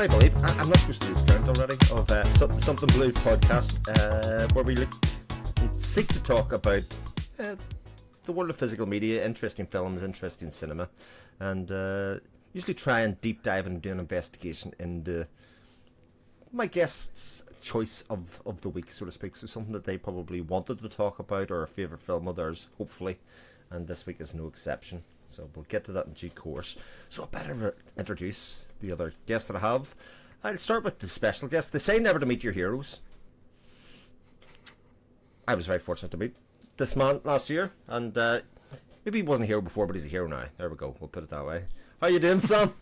I believe, I'm not supposed to lose count already, of Something Blue podcast, where we seek to talk about the world of physical media, interesting films, interesting cinema, and usually try and deep dive and do an investigation into my guests' choice of the week, so to speak. So something that they probably wanted to talk about, or a favourite film of theirs, hopefully, and this week is no exception. So we'll get to that in due course. So I better introduce the other guests that I have. I'll start with the special guest. They say never to meet your heroes. I was very fortunate to meet this man last year, and maybe he wasn't a hero before, but he's a hero now. There we go. We'll put it that way. How you doing, Sam?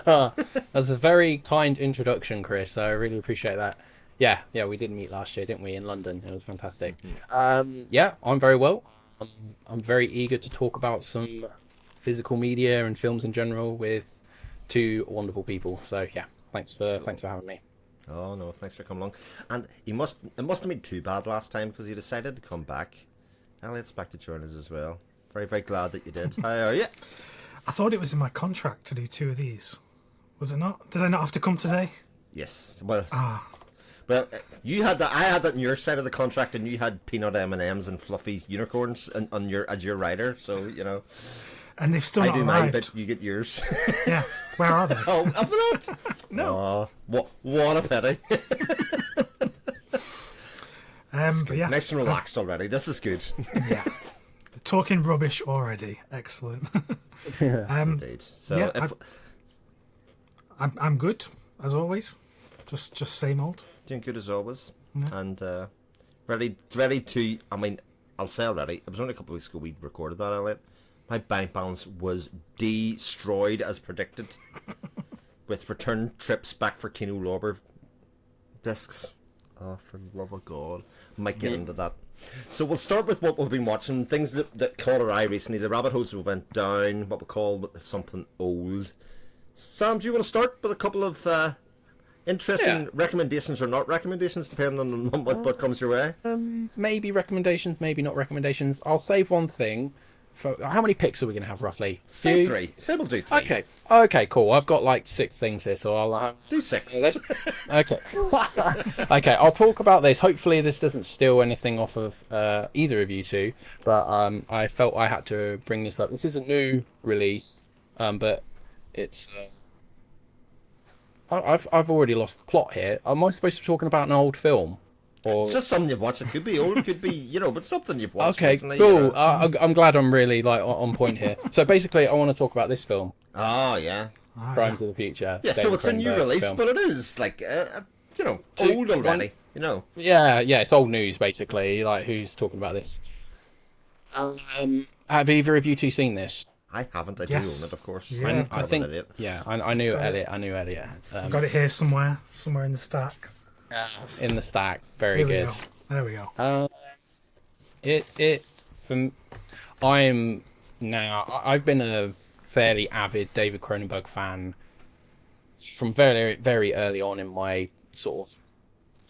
That's a very kind introduction, Chris. I really appreciate that. Yeah, we did meet last year, didn't we, in London? It was fantastic. Yeah, I'm very well. I'm very eager to talk about some physical media and films in general with two wonderful people. So yeah, thanks for having me. Oh no, thanks for coming along. And it must have been too bad last time because you decided to come back. Elliot's back to join us as well. Very, very glad that you did. How are you? I thought it was in my contract to do two of these. Was it not? Did I not have to come today? Yes. Well, you had that. I had that on your side of the contract, and you had peanut M&Ms and fluffy unicorns on your as your rider. So you know. And they've still not arrived. I do mine, but you get yours. Yeah. Where are they? Oh, have they not? No. Oh, what a pity. But yeah. Nice and relaxed already. This is good. Yeah. Talking rubbish already. Excellent. Yes, indeed. So yeah, I'm good as always. Just same old. Doing good as always. Yeah. And ready to. I mean, I'll say already. It was only a couple of weeks ago we recorded that, Elliot. My bank balance was destroyed as predicted, with return trips back for Kino Lorber discs. Oh, for the love of God. Might get into that. So we'll start with what we've been watching, things that caught our eye recently, the rabbit holes we went down, what we call something old. Sam, do you want to start with a couple of interesting recommendations or not recommendations, depending on what comes your way? Maybe recommendations, maybe not recommendations. I'll save one thing. How many picks are we going to have, roughly? Say three. Say we'll do three. Okay, cool. I've got like 6 things here, so I'll... do 6. Okay. Okay, I'll talk about this. Hopefully this doesn't steal anything off of either of you two, but I felt I had to bring this up. This is a new release, but it's... I've already lost the plot here. Am I supposed to be talking about an old film? Or... Just something you've watched. It could be old, it could be, but something you've watched. Okay, recently, cool. I'm glad I'm really on point here. So basically, I want to talk about this film. Oh yeah, Crimes of the Future. Yeah, so it's a new release, but it is like old already. Yeah, it's old news basically. Like, who's talking about this? Have either of you two seen this? I haven't. I Yes. do own it, of course. Yeah, I think. Yeah, I knew Elliot. I knew Elliot. I've got it here somewhere in the stack. In the stack, very good. There we go. I've been a fairly avid David Cronenberg fan from very, very early on in my sort of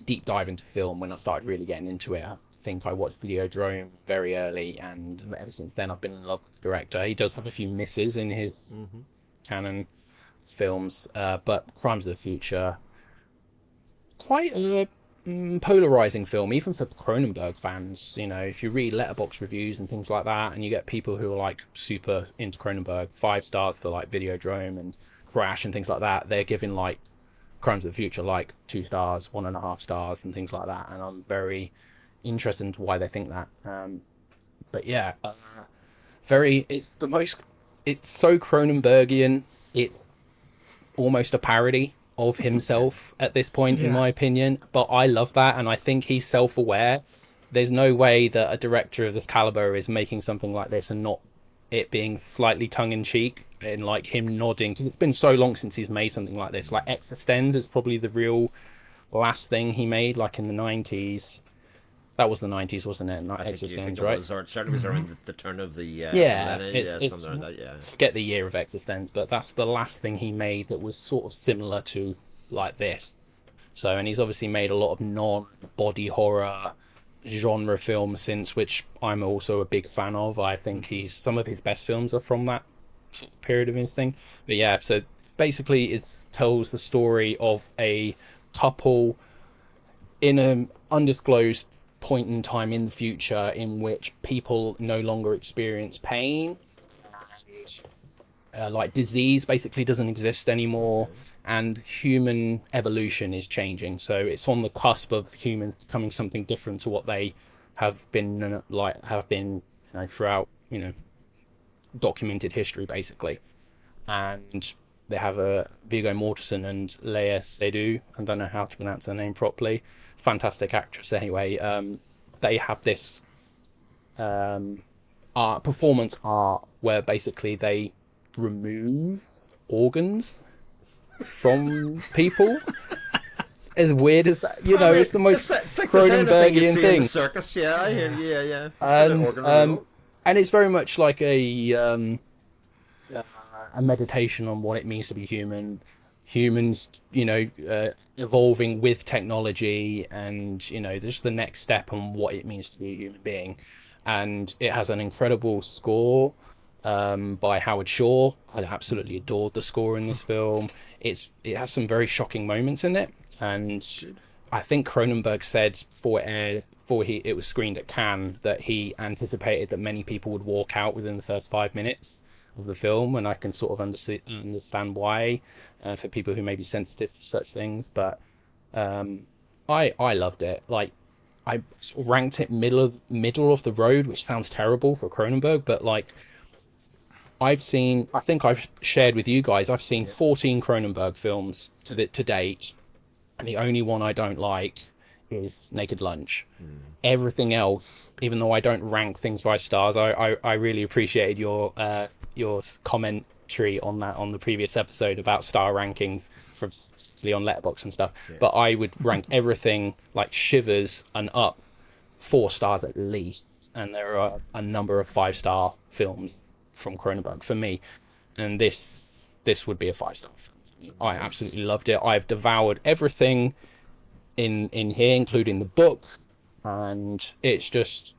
deep dive into film. When I started really getting into it, I think I watched Videodrome very early, and ever since then I've been in love with the director. He does have a few misses in his canon films, but Crimes of the Future, quite a polarizing film, even for Cronenberg fans. If you read letterbox reviews and things like that, and you get people who are like super into Cronenberg, 5 stars for like Videodrome and Crash and things like that, they're giving like Crimes of the Future like 2 stars, 1.5 stars, and things like that. And I'm very interested into why they think that. But yeah, it's so Cronenbergian. It's almost a parody of himself at this point, in my opinion, but I love that, and I think he's self-aware. There's no way that a director of this caliber is making something like this and not it being slightly tongue-in-cheek, and like him nodding, because it's been so long since he's made something like this. Like Existenz is probably the real last thing he made, like in the 90s. That was the 90s, wasn't it? Not Existenz, right? It certainly was around the turn of the millennia, something like that. Yeah. Forget the year of Existenz, but that's the last thing he made that was sort of similar to like this. So, and he's obviously made a lot of non-body horror genre films since, which I'm also a big fan of. I think some of his best films are from that sort of period of his thing. But yeah, so basically it's tells the story of a couple in an undisclosed point in time in the future in which people no longer experience pain, like disease basically doesn't exist anymore, and human evolution is changing. So it's on the cusp of humans becoming something different to what they have been throughout documented history basically. And they have a Viggo Mortensen and Lea Seydoux. I don't know how to pronounce her name properly. Fantastic actress anyway. They have this performance art where basically they remove organs from people. As weird as that, it's the most it's like the kind of thing you Cronenbergian see in thing. the circus. Yeah, I hear. Yeah. And it's very much like a meditation on what it means to be human. Humans, evolving with technology, and just the next step on what it means to be a human being. And it has an incredible score by Howard Shore. I absolutely adored the score in this film. It has some very shocking moments in it, and I think Cronenberg said before it was screened at Cannes that he anticipated that many people would walk out within the first 5 minutes of the film, and I can sort of understand why, for people who may be sensitive to such things. But I loved it. Like, I sort of ranked it middle of the road, which sounds terrible for Cronenberg, but like I think I've shared with you guys, I've seen 14 Cronenberg films to date, and the only one I don't like is Naked Lunch. Everything else, even though I don't rank things by stars, I really appreciated your commentary on that on the previous episode about star rankings from on Letterboxd and stuff. But I would rank everything like Shivers and up 4 stars at least, and there are a number of 5-star films from Cronenberg for me, and this would be a 5-star film. I absolutely loved it. I've devoured everything in here, including the book, and it's just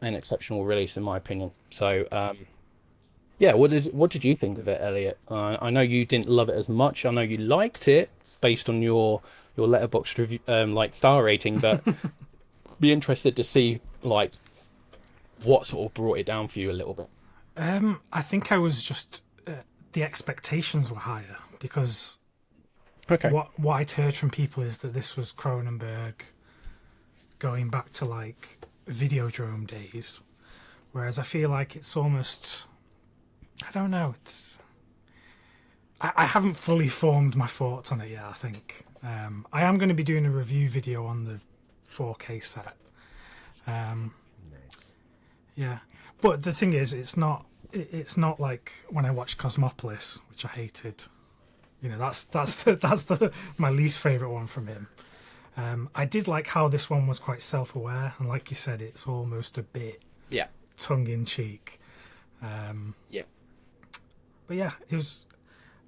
an exceptional release in my opinion. So what did you think of it, Elliot? I know you didn't love it as much. I know you liked it based on your Letterboxd review, like star rating, but be interested to see like what sort of brought it down for you a little bit. I think I was just the expectations were higher because what I'd heard from people is that this was Cronenberg going back to like Videodrome days, whereas I feel like it's almost, I don't know, I haven't fully formed my thoughts on it yet. I think I am going to be doing a review video on the 4K set. Nice. Yeah, but the thing is, it's not like when I watched Cosmopolis, which I hated. That's my least favourite one from him. I did like how this one was quite self-aware, and like you said, it's almost a bit tongue-in-cheek. But yeah, it was.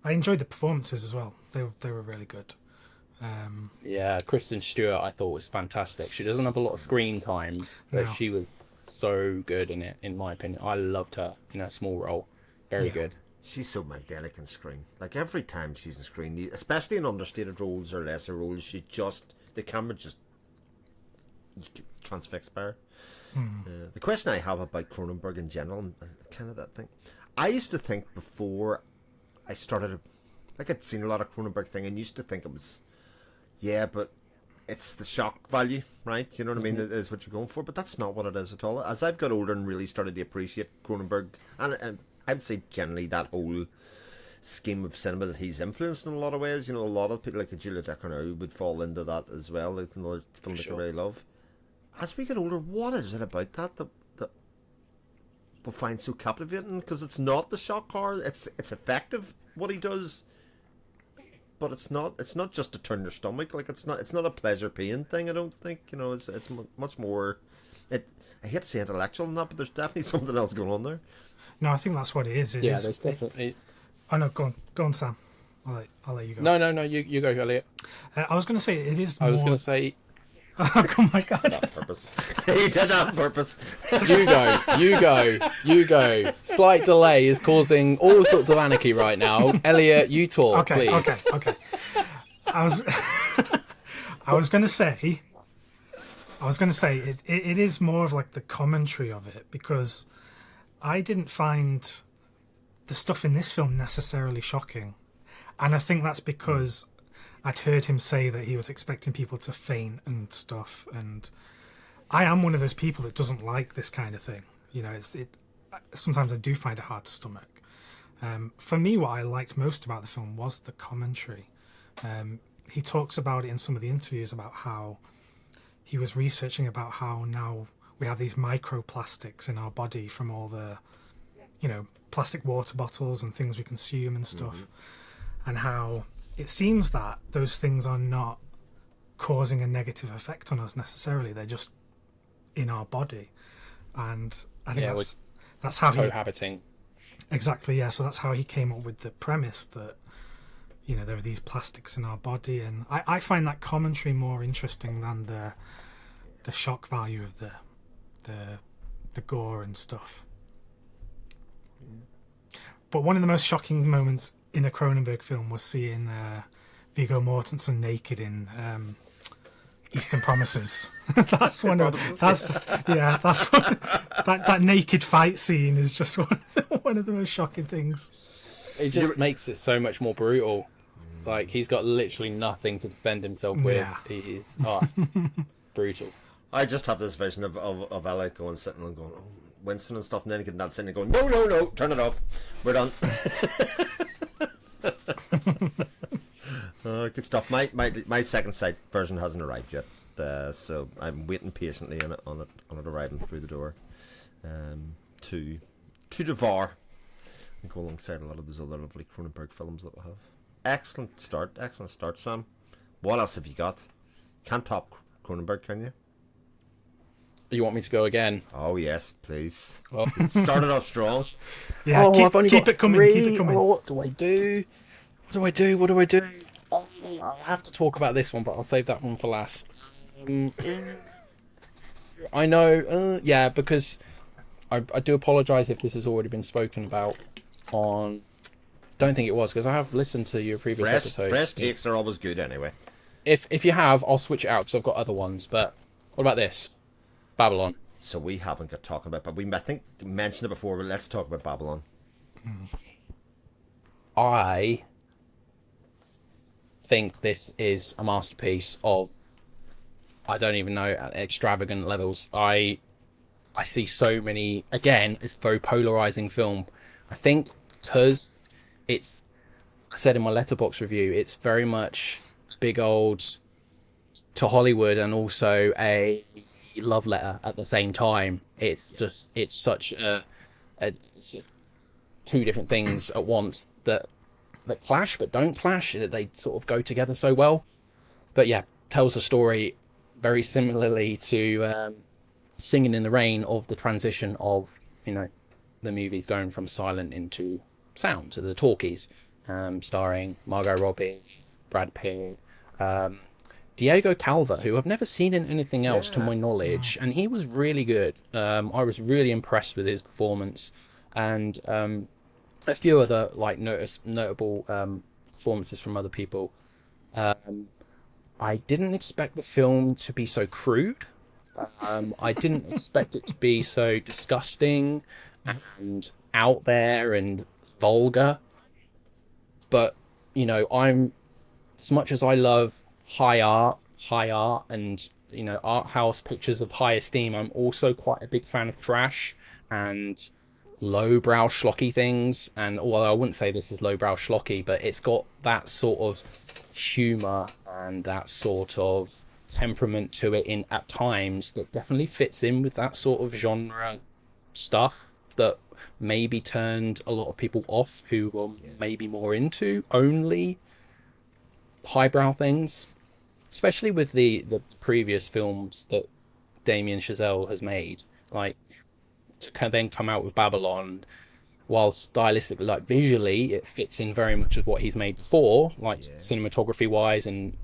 I enjoyed the performances as well. They were really good. Kristen Stewart I thought was fantastic. She doesn't have a lot of screen time, but she was so good in it, in my opinion. I loved her in that small role. Very good. She's so magnetic on screen. Like every time she's on screen, especially in understated roles or lesser roles, the camera just transfixed by her. The question I have about Cronenberg in general, and kind of that thing, I used to think before I started, like I'd seen a lot of Cronenberg thing, and used to think it was, but it's the shock value, right? You know what I mean? That is what you're going for, but that's not what it is at all. As I've got older and really started to appreciate Cronenberg, and I'd say generally that whole scheme of cinema that he's influenced in a lot of ways. A lot of people like Julia Decker would fall into that as well. It's another film that I really love. As we get older, what is it about that we find so captivating? Because it's not the shock horror. It's effective what he does, but it's not just to turn your stomach. Like it's not a pleasure pain thing. I don't think. It's much more. I hate to say intellectual and that, but there's definitely something else going on there. No, I think that's what it is. There's definitely. Oh no, go on, Sam. I'll let you go. No, you go, Elliot. I was going to say it is. I was going to say Oh my god! On purpose. He did that on purpose. You go. Slight delay is causing all sorts of anarchy right now. Elliot, you talk, please. Okay. I was going to say it is more of like the commentary of it, because I didn't find the stuff in this film necessarily shocking, and I think that's because I'd heard him say that he was expecting people to faint and stuff, and I am one of those people that doesn't like this kind of thing. You know, sometimes I do find it hard to stomach. For me, what I liked most about the film was the commentary. He talks about it in some of the interviews about how he was researching about how now we have these microplastics in our body from all the, plastic water bottles and things we consume and stuff, and how it seems that those things are not causing a negative effect on us necessarily. They're just in our body. And I think that's how cohabiting. Exactly, yeah. So that's how he came up with the premise that, there are these plastics in our body. And I find that commentary more interesting than the shock value of the gore and stuff. But one of the most shocking moments in a Cronenberg film was seeing Viggo Mortensen naked in Eastern Promises. That naked fight scene is just one of the most shocking things. It just makes it so much more brutal. Like, he's got literally nothing to defend himself with. Yeah. He's brutal. I just have this vision of Elliot going, sitting and going, oh, Winston and stuff, and then getting that sitting and going, no, turn it off. We're done. Good stuff. My second sight version hasn't arrived yet, so I'm waiting patiently on it arriving through the door, to devour and go alongside a lot of those other lovely Cronenberg films that we'll have. Excellent start, Sam. What else have you got? Can't top Cronenberg, can you? You want me to go again? Oh yes, please. Well, started off strong. Yeah, keep it coming. Oh, what do I do? What do I do? Oh, I have to talk about this one, but I'll save that one for last. I know, because I do apologise if this has already been spoken about on... Don't think it was, because I have listened to your previous episode. Fresh takes are always good anyway. If you have, I'll switch it out, because I've got other ones, but what about this? Babylon. So we haven't got talking about, but I think mentioned it before, but let's talk about Babylon. I think this is a masterpiece of, I don't even know, at extravagant levels. I see so many, again, it's a very polarizing film. I think because I said in my Letterboxd review, it's very much big old to Hollywood and also a love letter at the same time. It's such two different things at once that clash but don't clash. They sort of go together so well. But yeah, tells a story very similarly to Singing in the Rain, of the transition of the movies going from silent into sound, to the talkies, starring Margot Robbie, Brad Pitt, Diego Calva, who I've never seen in anything else to my knowledge, and he was really good. I was really impressed with his performance, and a few other notable performances from other people. I didn't expect the film to be so crude. I didn't expect it to be so disgusting and out there and vulgar. But I'm, as much as I love high art and art house pictures of high esteem, I'm also quite a big fan of trash and lowbrow schlocky things. And although I wouldn't say this is lowbrow schlocky, but it's got that sort of humor and that sort of temperament to it in at times that definitely fits in with that sort of genre stuff that maybe turned a lot of people off who were maybe more into only highbrow things, especially with the previous films that Damien Chazelle has made. Like, to then come out with Babylon, while stylistically, visually, it fits in very much with what he's made before, cinematography wise and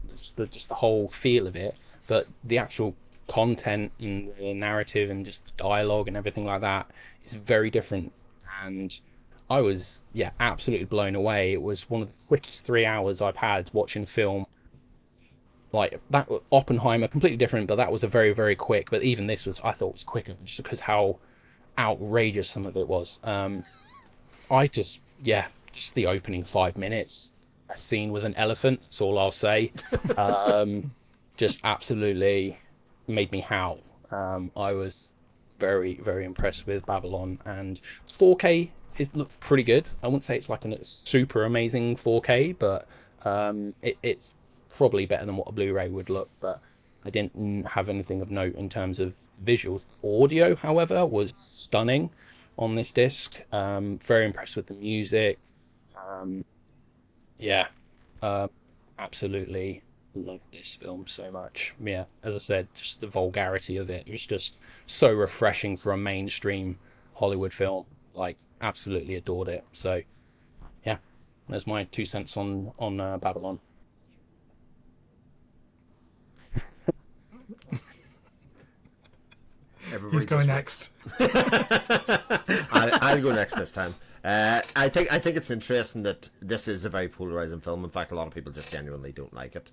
just the whole feel of it. but the actual content and the narrative and just the dialogue and everything like that is very different. And I was, yeah, absolutely blown away. It was one of the quickest 3 hours I've had watching film. Like that, Oppenheimer, completely different, but that was a very, very quick. But even this I thought was quicker, just because how outrageous some of it was. Just the opening 5 minutes, a scene with an elephant. That's all I'll say. Just absolutely made me howl. I was very, very impressed with Babylon, and 4K. It looked pretty good. I wouldn't say it's like a super amazing 4K, but it's probably better than what a Blu-ray would look. But I didn't have anything of note in terms of visuals. Audio, however, was stunning on this disc. Very impressed with the music. Absolutely love this film so much. Yeah, as I said, just the vulgarity of it was just so refreshing for a mainstream Hollywood film. Like, absolutely adored it. So, yeah, there's my 2 cents on Babylon. Who's going next? I'll go next this time. I think it's interesting that this is a very polarizing film. In fact, a lot of people just genuinely don't like it,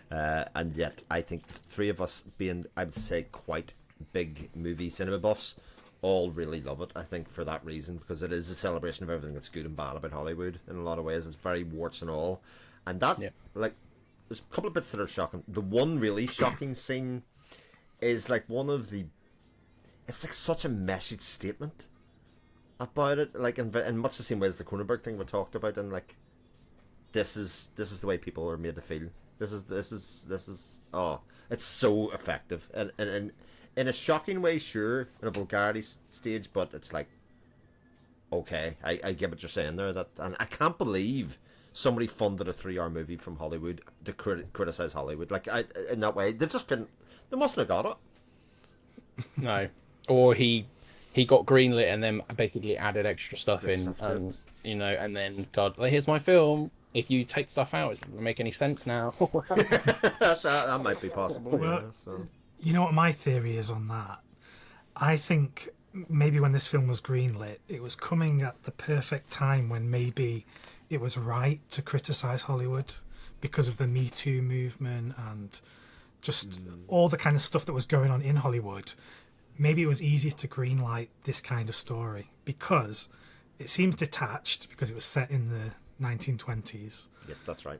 and yet I think the three of us, being, I would say, quite big movie cinema buffs, all really love it. I think for that reason, because it is a celebration of everything that's good and bad about Hollywood in a lot of ways. It's very warts and all, and that like there's a couple of bits that are shocking. The one really shocking scene is like one of the. It's like such a message statement about it, like in much the same way as the Cronenberg thing we talked about, and like this is the way people are made to feel. This is oh, it's so effective, and in a shocking way, sure, in a vulgarity stage, but it's like, okay, I get what you're saying there. That, and I can't believe somebody funded a 3-hour movie from Hollywood to criticize Hollywood, like in that way. They just couldn't. They mustn't have got it. No. Or he got greenlit and then basically added extra stuff in, and and then God, like, here's my film. If you take stuff out, it doesn't make any sense now. That might be possible. Well, yeah, so. You know what my theory is on that? I think maybe when this film was greenlit, it was coming at the perfect time when maybe it was right to criticize Hollywood because of the Me Too movement and just all the kind of stuff that was going on in Hollywood. Maybe it was easy to greenlight this kind of story because it seems detached, because it was set in the 1920s. Yes, that's right.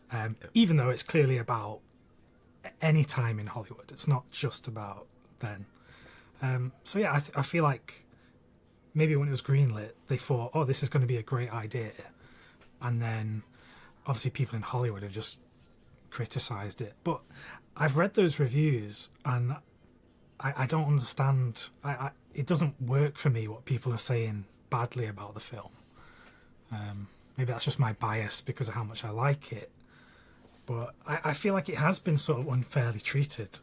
Even though it's clearly about any time in Hollywood. It's not just about then. So yeah, I feel like maybe when it was greenlit, they thought, oh, this is going to be a great idea. And then obviously people in Hollywood have just criticised it. But I've read those reviews and I don't understand. It doesn't work for me what people are saying badly about the film. Maybe that's just my bias because of how much I like it. But I feel like it has been sort of unfairly treated.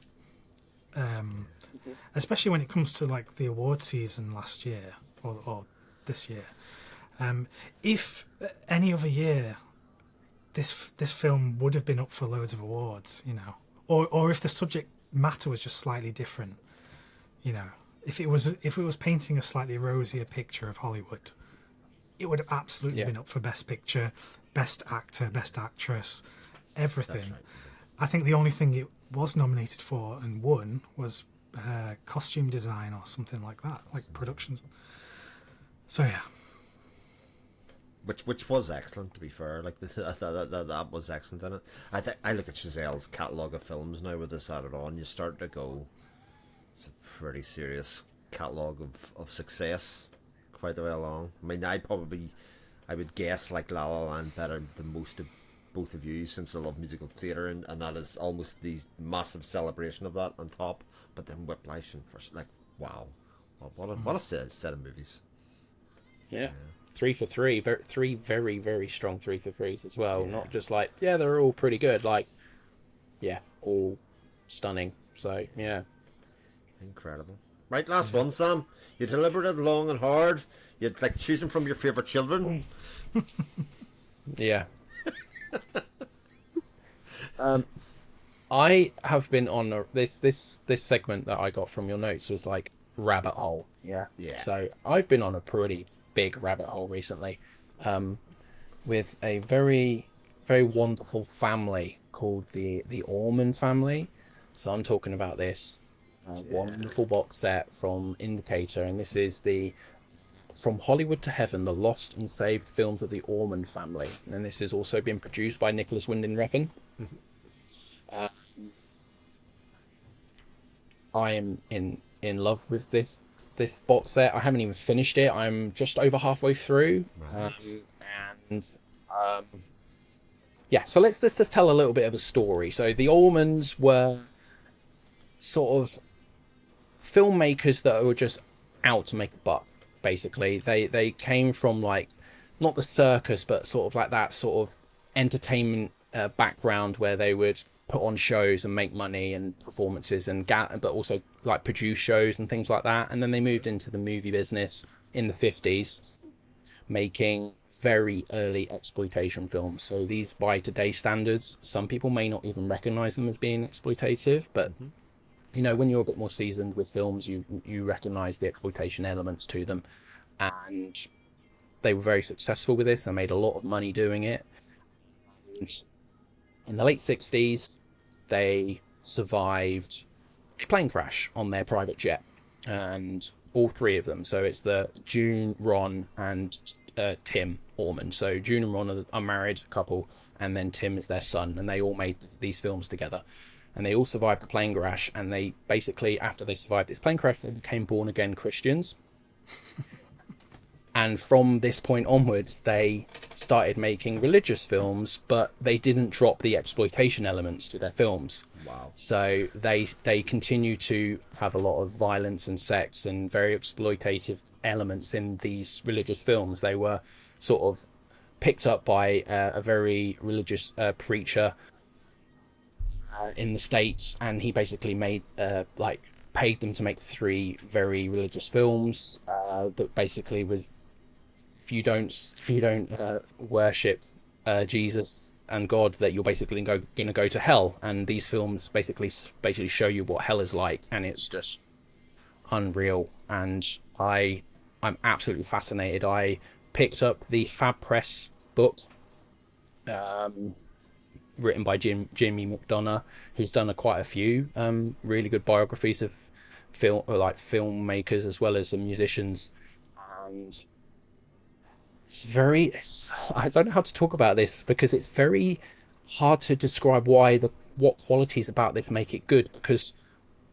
Especially when it comes to like the award season last year or this year. If any other year this film would have been up for loads of awards, or if the subject matter was just slightly different, if it was painting a slightly rosier picture of Hollywood, it would have absolutely been up for Best Picture, Best Actor, Best Actress, everything. That's right. I think the only thing it was nominated for and won was costume design or something like that, like production. So yeah. Which was excellent, to be fair. Like that was excellent in it. I look at Chazelle's catalogue of films now with this added on. You start to go, it's a pretty serious catalogue of success quite the way along. I mean, I would guess like La La Land better than most of both of you, since I love musical theatre, and that is almost the massive celebration of that on top. But then Whiplash and first, like, wow, what a set of movies. Yeah. 3 for 3, three very, very strong 3 for 3s as well. Yeah. Not just like, they're all pretty good. Like, all stunning. So, yeah. Incredible. Right, last one, Sam. You deliberated long and hard. You'd like choosing from your favourite children. Yeah. I have been on this segment that I got from your notes was like rabbit hole. Yeah. Yeah. So I've been on a pretty big rabbit hole recently, with a very very wonderful family called the Ormond family. So I'm talking about this wonderful box set from Indicator, and this is the From Hollywood to Heaven: The Lost and Saved Films of the Ormond Family, and this has also been produced by Nicholas Winding Refn. uh, I am in love with this box set. I haven't even finished it. I'm just over halfway through. Right. And um, yeah, so let's just tell a little bit of a story. So the Ormonds were sort of filmmakers that were just out to make a buck. Basically, they came from like not the circus, but sort of like that sort of entertainment background where they would put on shows and make money and performances and but also like produce shows and things like that. And then they moved into the movie business in the 50s, making very early exploitation films. So these, by today's standards, some people may not even recognize them as being exploitative, but you know, when you're a bit more seasoned with films, you recognize the exploitation elements to them. And they were very successful with this. They made a lot of money doing it. And in the late 60s, they survived a plane crash on their private jet, and all three of them. So it's the June, Ron, and Tim Ormond. So June and Ron are a married couple, and then Tim is their son, and they all made these films together. And they all survived the plane crash, and they basically, after they survived this plane crash, they became born again Christians. And from this point onwards, they started making religious films, but they didn't drop the exploitation elements to their films. Wow. So they continue to have a lot of violence and sex and very exploitative elements in these religious films. They were sort of picked up by a very religious preacher in the States, and he basically made paid them to make 3 very religious films that basically was, if you don't worship Jesus and God, that you're basically gonna go to hell. And these films basically show you what hell is like, and it's just unreal. And I'm absolutely fascinated. I picked up the Fab Press book, written by Jimmy McDonough, who's done quite a few really good biographies of filmmakers as well as some musicians. And I don't know how to talk about this because it's very hard to describe what qualities about this make it good, because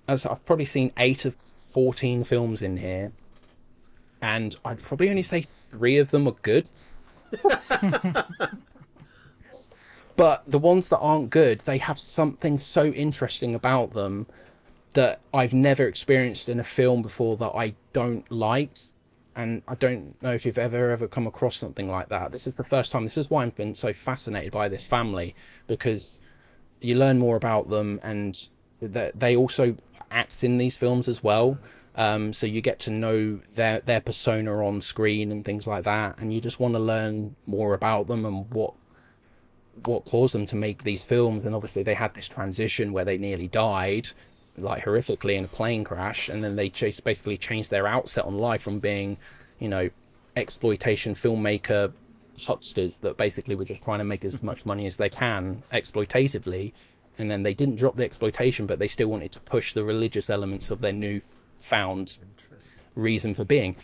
as I've probably seen 8 of 14 films in here, and I'd probably only say 3 of them are good. But the ones that aren't good, they have something so interesting about them that I've never experienced in a film before that I don't like. And I don't know if you've ever come across something like that. This is the first time. This is why I've been so fascinated by this family, because you learn more about them, and they also act in these films as well. So you get to know their persona on screen and things like that, and you just want to learn more about them and what caused them to make these films. And obviously they had this transition where they nearly died, like horrifically, in a plane crash, and then they basically changed their outset on life from being, you know, exploitation filmmaker hucksters that basically were just trying to make as much money as they can exploitatively, and then they didn't drop the exploitation, but they still wanted to push the religious elements of their new found reason for being.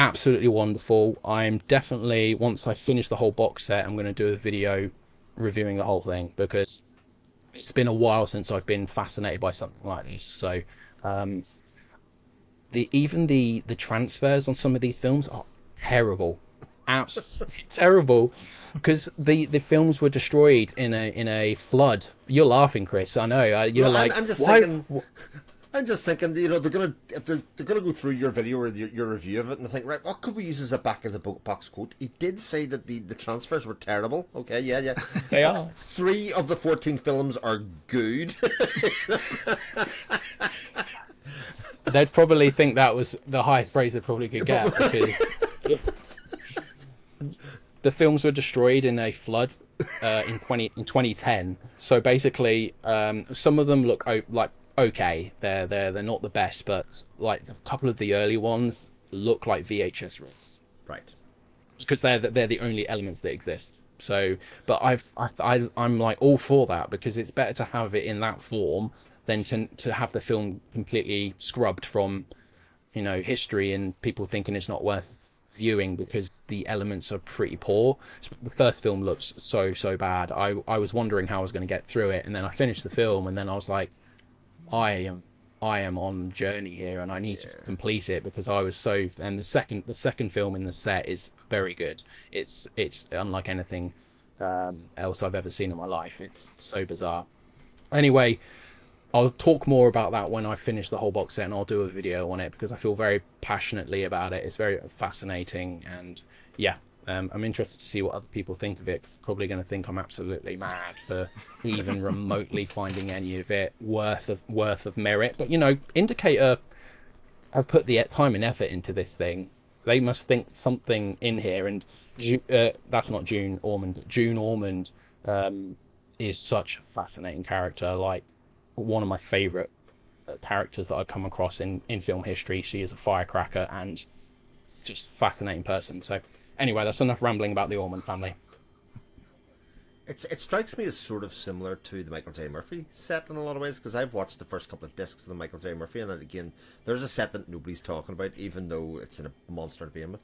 Absolutely wonderful. I'm definitely, once I finish the whole box set, I'm going to do a video reviewing the whole thing, because it's been a while since I've been fascinated by something like this. So even the transfers on some of these films are terrible, absolutely terrible, because the films were destroyed in a flood. You're laughing, Chris. I know. You're like, I'm just why? thinking. I'm just thinking, you know, if they're gonna go through your video or your review of it, and they think, right, what could we use as a back of the box quote? He did say that the transfers were terrible. Okay, yeah. They are. 3 of the 14 films are good. They'd probably think that was the highest praise they probably could get, because the films were destroyed in a flood in 2010. So basically, some of them look like okay. They're not the best, but like a couple of the early ones look like VHS rips. Right. Because they're the only elements that exist. So, but I'm like all for that, because it's better to have it in that form than to have the film completely scrubbed from, history, and people thinking it's not worth viewing because the elements are pretty poor. The first film looks so bad. I was wondering how I was going to get through it, and then I finished the film, and then I was like, I am on journey here, and I need to complete it, because I was so. And the second film in the set is very good. It's unlike anything else I've ever seen in my life. It's so bizarre. Anyway, I'll talk more about that when I finish the whole box set, and I'll do a video on it, because I feel very passionately about it. It's very fascinating, and yeah, I'm interested to see what other people think of it. Probably going to think I'm absolutely mad for even remotely finding any of it worth of merit. But Indicator have put the time and effort into this thing. They must think something in here, and that's not June Ormond. June Ormond is such a fascinating character. Like, one of my favourite characters that I've come across in film history. She is a firecracker and just a fascinating person. So anyway, that's enough rambling about the Ormond family. It strikes me as sort of similar to the Michael J. Murphy set in a lot of ways, because I've watched the first couple of discs of the Michael J. Murphy, and again, there's a set that nobody's talking about, even though it's in a monster to begin with.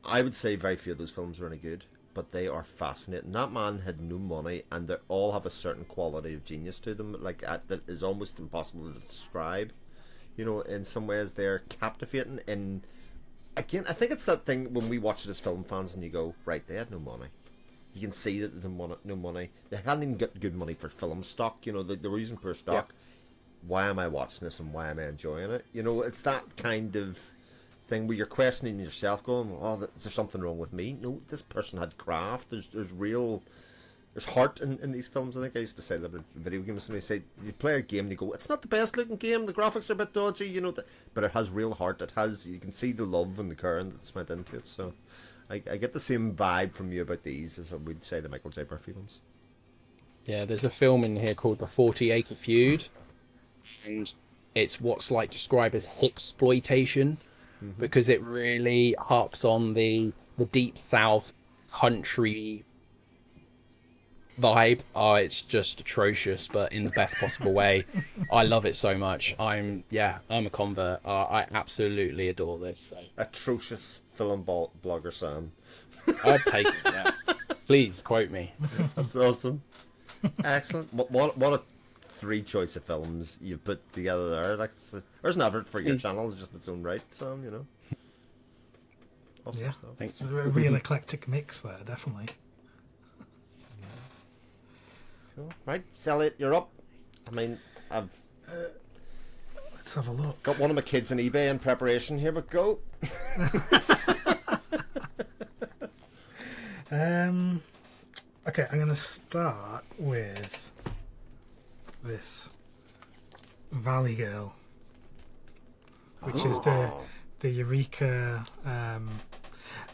I would say very few of those films are any good, but they are fascinating. That man had no money, and they all have a certain quality of genius to them, like that is almost impossible to describe. In some ways they're captivating. And again, I think it's that thing when we watch it as film fans, and you go, right, they had no money. You can see that they had no money. They hadn't even got good money for film stock. They were using poor stock. Yeah. Why am I watching this, and why am I enjoying it? It's that kind of thing where you're questioning yourself, going, "Oh, is there something wrong with me?" No, this person had craft. There's heart in these films. I think I used to say that in video games. When they say you play a game and you go, "It's not the best looking game. The graphics are a bit dodgy," but it has real heart. You can see the love and the care that's went into it. So I get the same vibe from you about these as I would say the Michael J. Murphy ones. Yeah, there's a film in here called The 40 Acre Feud, and it's what's like described as Hicksploitation, because it really harps on the deep South country vibe. Oh, it's just atrocious, but in the best possible way. I love it so much. I'm a convert. I absolutely adore this. So. Atrocious film blogger Sam. I'd take it. Yeah. Please quote me. That's awesome. Excellent. What a three choice of films you put together there. There's an advert for your channel, it's just its own right, Sam. Awesome stuff. It's a real eclectic mix there, definitely. Cool. Right, Elliot, you're up. I've let's have a look. Got one of my kids on eBay in preparation here, but go. Okay, I'm going to start with this Valley Girl, which is the Eureka.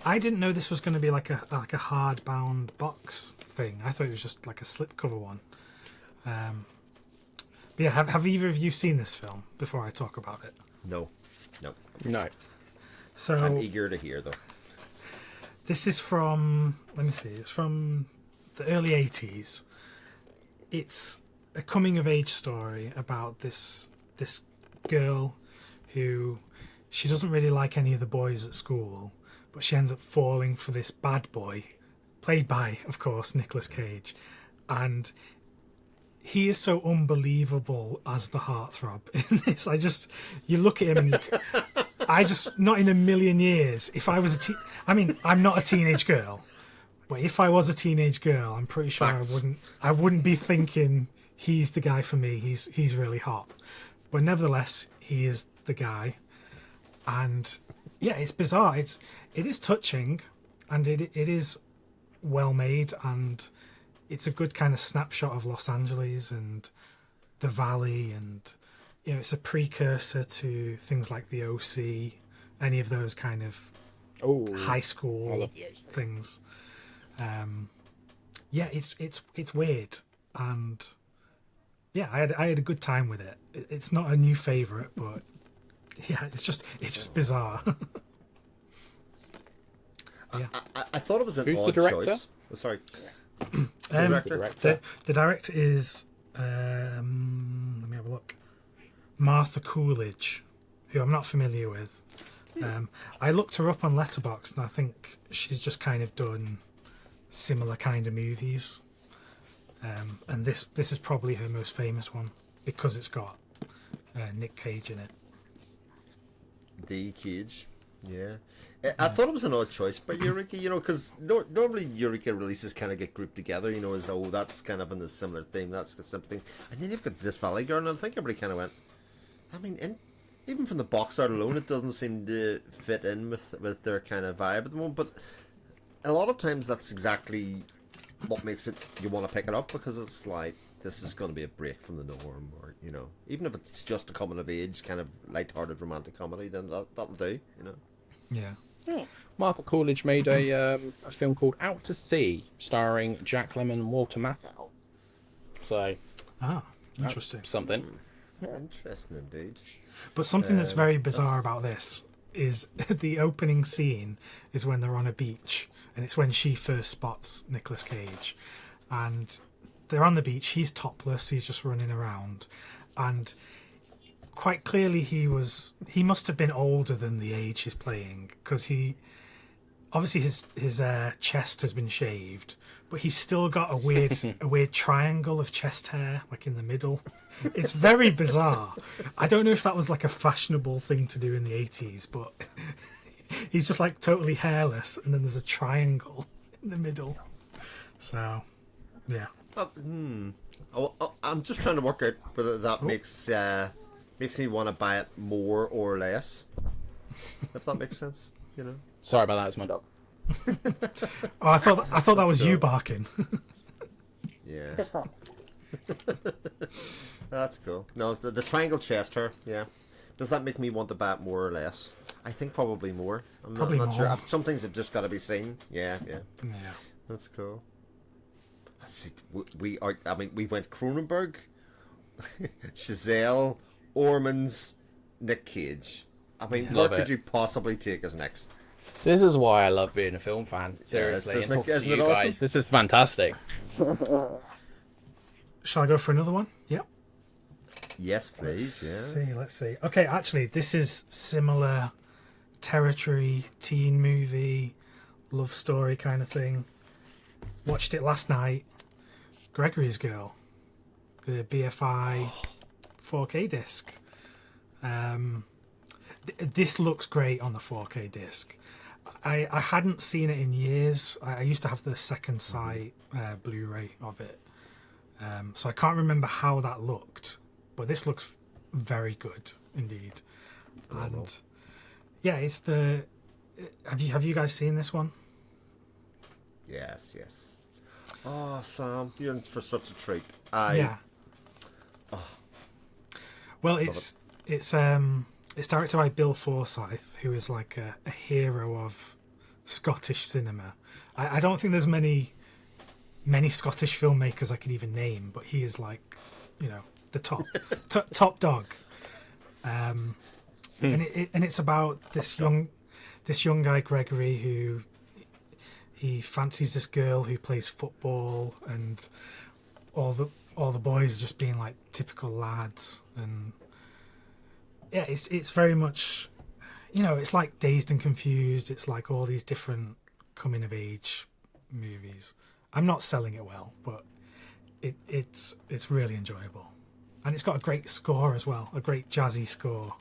I didn't know this was going to be like a hardbound box thing. I thought it was just like a slipcover one. But yeah, have either of you seen this film before I talk about it? No. So I'm eager to hear though. This is from, let me see, it's from the early 80s. It's a coming of age story about this girl who, she doesn't really like any of the boys at school, but she ends up falling for this bad boy, played by, of course, Nicolas Cage. And he is so unbelievable as the heartthrob in this. You look at him and not in a million years, if I was I'm not a teenage girl, but if I was a teenage girl, I'm pretty sure I wouldn't be thinking he's the guy for me. He's really hot. But nevertheless, he is the guy. And yeah, it's bizarre. It is touching, and it is well made, and it's a good kind of snapshot of Los Angeles and the valley, and it's a precursor to things like the OC, any of those kind of high school things. yeah, it's weird, and yeah, I had a good time with it. It's not a new favorite, but yeah, it's just bizarre. Yeah. I thought it was an Who's the odd director? choice. Oh, sorry. The director? The director is let me have a look. Martha Coolidge, who I'm not familiar with. I looked her up on Letterboxd, and I think she's just kind of done similar kind of movies. And this is probably her most famous one because it's got Nick Cage in it. The Cage, yeah. I thought it was an odd choice by Eureka, because normally Eureka releases kind of get grouped together, as that's kind of in the similar theme, that's the similar thing. And then you've got This Valley Girl, and I think everybody kind of went, I mean, even from the box art alone, it doesn't seem to fit in with their kind of vibe at the moment, but a lot of times that's exactly what makes it you want to pick it up, because it's like, this is going to be a break from the norm, or even if it's just a coming of age kind of light-hearted romantic comedy, then that'll do. Yeah. Martha Coolidge made a film called Out to Sea, starring Jack Lemmon and Walter Matthau. So, interesting. Something. Interesting indeed. But something that's very bizarre about this is the opening scene is when they're on a beach, and it's when she first spots Nicolas Cage, and they're on the beach. He's topless. He's just running around, and quite clearly he must have been older than the age he's playing, because he obviously his chest has been shaved, but he's still got a weird triangle of chest hair like in the middle. It's very bizarre. I don't know if that was like a fashionable thing to do in the 80s, but he's just like totally hairless, and then there's a triangle in the middle. So yeah. I'm just trying to work out whether that makes me want to buy it more or less, if that makes sense. Sorry about that, it's my dog. Oh, I thought that was you barking. Yeah. That's cool. No, it's the triangle chest hair. Yeah. Does that make me want to buy it more or less? I think probably more. I'm not sure. Some things have just got to be seen. Yeah. That's cool. We went Cronenberg, Chazelle, Ormond's, Nick Cage. I mean, where could you possibly take us next? This is why I love being a film fan. Seriously, isn't it awesome? Guys. This is fantastic. Shall I go for another one? Yep. Yes, please. Let's see. Okay, actually, this is similar territory, teen movie, love story kind of thing. Watched it last night. Gregory's Girl, the BFI 4K disc. This looks great on the 4K disc. I hadn't seen it in years. I used to have the second sight Blu-ray of it, so I can't remember how that looked. But this looks very good indeed. And yeah, it's the. Have you guys seen this one? Yes. Oh, Sam, you're in for such a treat. Well, it's directed by Bill Forsyth, who is like a hero of Scottish cinema. I don't think there's many Scottish filmmakers I could even name, but he is like, the top dog. And it's about this young guy Gregory who he fancies this girl who plays football, and all the boys just being like typical lads, and yeah, it's very much, it's like Dazed and Confused. It's like all these different coming of age movies. I'm not selling it well, but it's really enjoyable, and it's got a great score as well, a great jazzy score.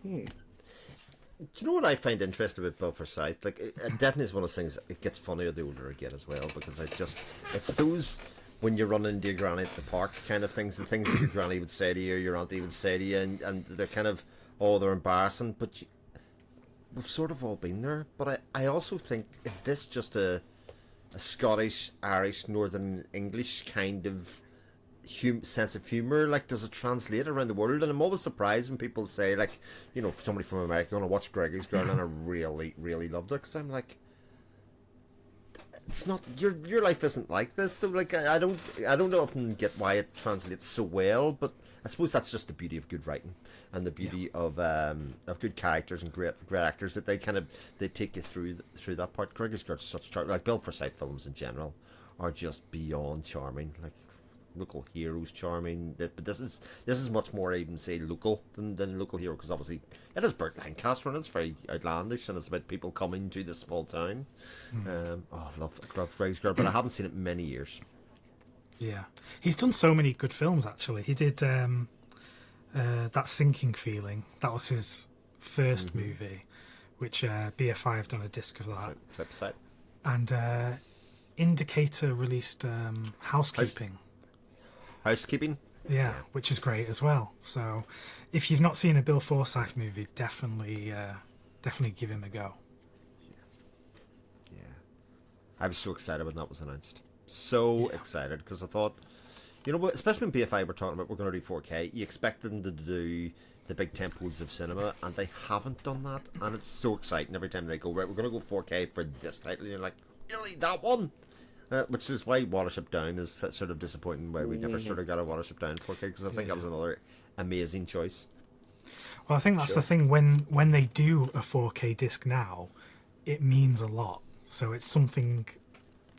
Do you know what I find interesting about Bill Forsyth? Like, it definitely is one of those things. It gets funnier the older I get as well, because it's those when you're running into your granny at the park kind of things, the things that your granny would say to you, or your auntie would say to you, and they're kind of, they're embarrassing, but we've sort of all been there. But I also think, is this just a Scottish, Irish, Northern English kind of sense of humour? Like, does it translate around the world? And I'm always surprised when people say, like, somebody from America going to watch Gregory's Girl and I really, really loved it, because I'm like, it's not your life isn't like this though. Like I don't often get why it translates so well, but I suppose that's just the beauty of good writing and the beauty of good characters and great actors, that they take you through that part. Gregory's got such charm. Like Bill Forsyth films in general are just beyond charming. Like local heroes charming, but this is much more, even say, local than local hero, because obviously it is Burt Lancaster and it's very outlandish and it's about people coming to this small town. I love Gregory's Girl, but I haven't seen it in many years. Yeah, he's done so many good films. Actually, he did That Sinking Feeling. That was his first movie, which BFI have done a disc of that. Flip side. And Indicator released Housekeeping. Housekeeping? Yeah, which is great as well. So, if you've not seen a Bill Forsyth movie, definitely give him a go. Yeah, I was so excited when that was announced. So excited, because I thought, you know, especially when BFI were talking about we're going to do 4K, you expect them to do the big temples of cinema, and they haven't done that, and it's so exciting every time they go, right, we're going to go 4K for this title, and you're like, really, that one? Which is why Watership Down is sort of disappointing, why we never sort of got a Watership Down 4K, because I think that was another amazing choice. Well, I think that's the thing, when they do a 4K disc now, it means a lot. So it's something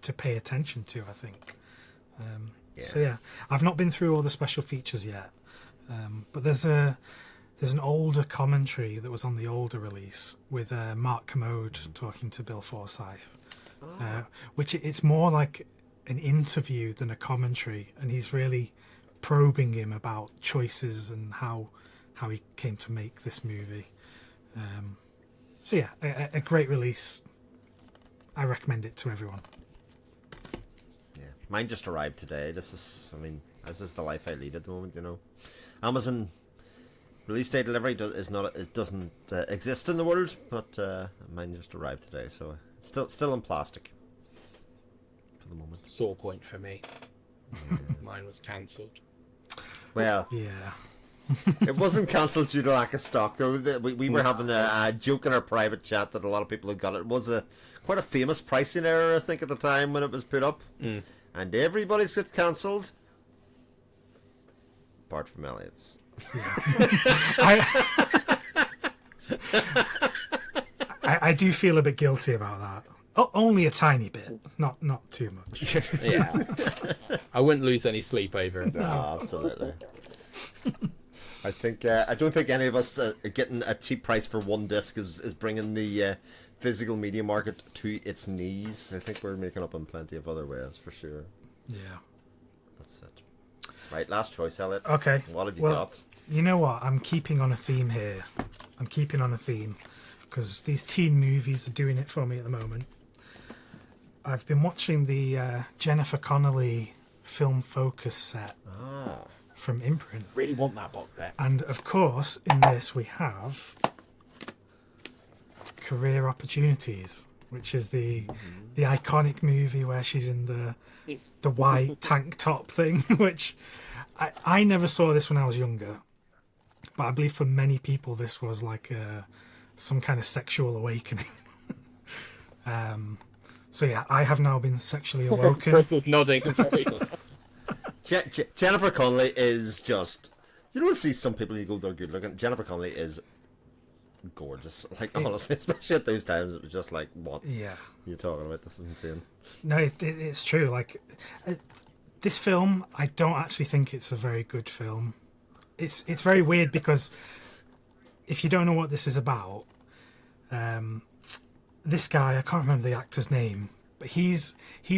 to pay attention to, I think. So yeah, I've not been through all the special features yet, but there's an older commentary that was on the older release with Mark Commode talking to Bill Forsyth. Which it's more like an interview than a commentary, and he's really probing him about choices and how he came to make this movie. So yeah, a great release. I recommend it to everyone. Yeah, mine just arrived today. This is the life I lead at the moment. You know, Amazon release day delivery doesn't exist in the world, but mine just arrived today, so. Still in plastic for the moment. Sore point for me. Mine was cancelled. Well, yeah, it wasn't cancelled due to lack of stock. We were having a joke in our private chat that a lot of people had got it. It was quite a famous pricing error, I think, at the time when it was put up, and everybody's got cancelled, apart from Elliot's. I do feel a bit guilty about that. Oh, only a tiny bit, not too much. Yeah, I wouldn't lose any sleep over it. No, absolutely. I don't think any of us getting a cheap price for one disc is bringing the physical media market to its knees. I think we're making up in plenty of other ways, for sure. Yeah. That's it. Right, last choice, Elliot. Okay. What have you got? You know what? I'm keeping on a theme here. Because these teen movies are doing it for me at the moment. I've been watching the Jennifer Connolly Film Focus set from Imprint. Really want that box set. And of course, in this we have Career Opportunities, which is the iconic movie where she's in the white tank top thing, which I never saw this when I was younger, but I believe for many people this was like some kind of sexual awakening. So yeah, I have now been sexually awoken. Chris was nodding. Jennifer Connelly is just... You don't see some people you go, they're good looking. Jennifer Connelly is gorgeous. Like, honestly, especially at those times, it was just like, what? Yeah. You're talking about? This is insane. No, it's true. Like, this film, I don't actually think it's a very good film. It's very weird because if you don't know what this is about, this guy, I can't remember the actor's name, but he's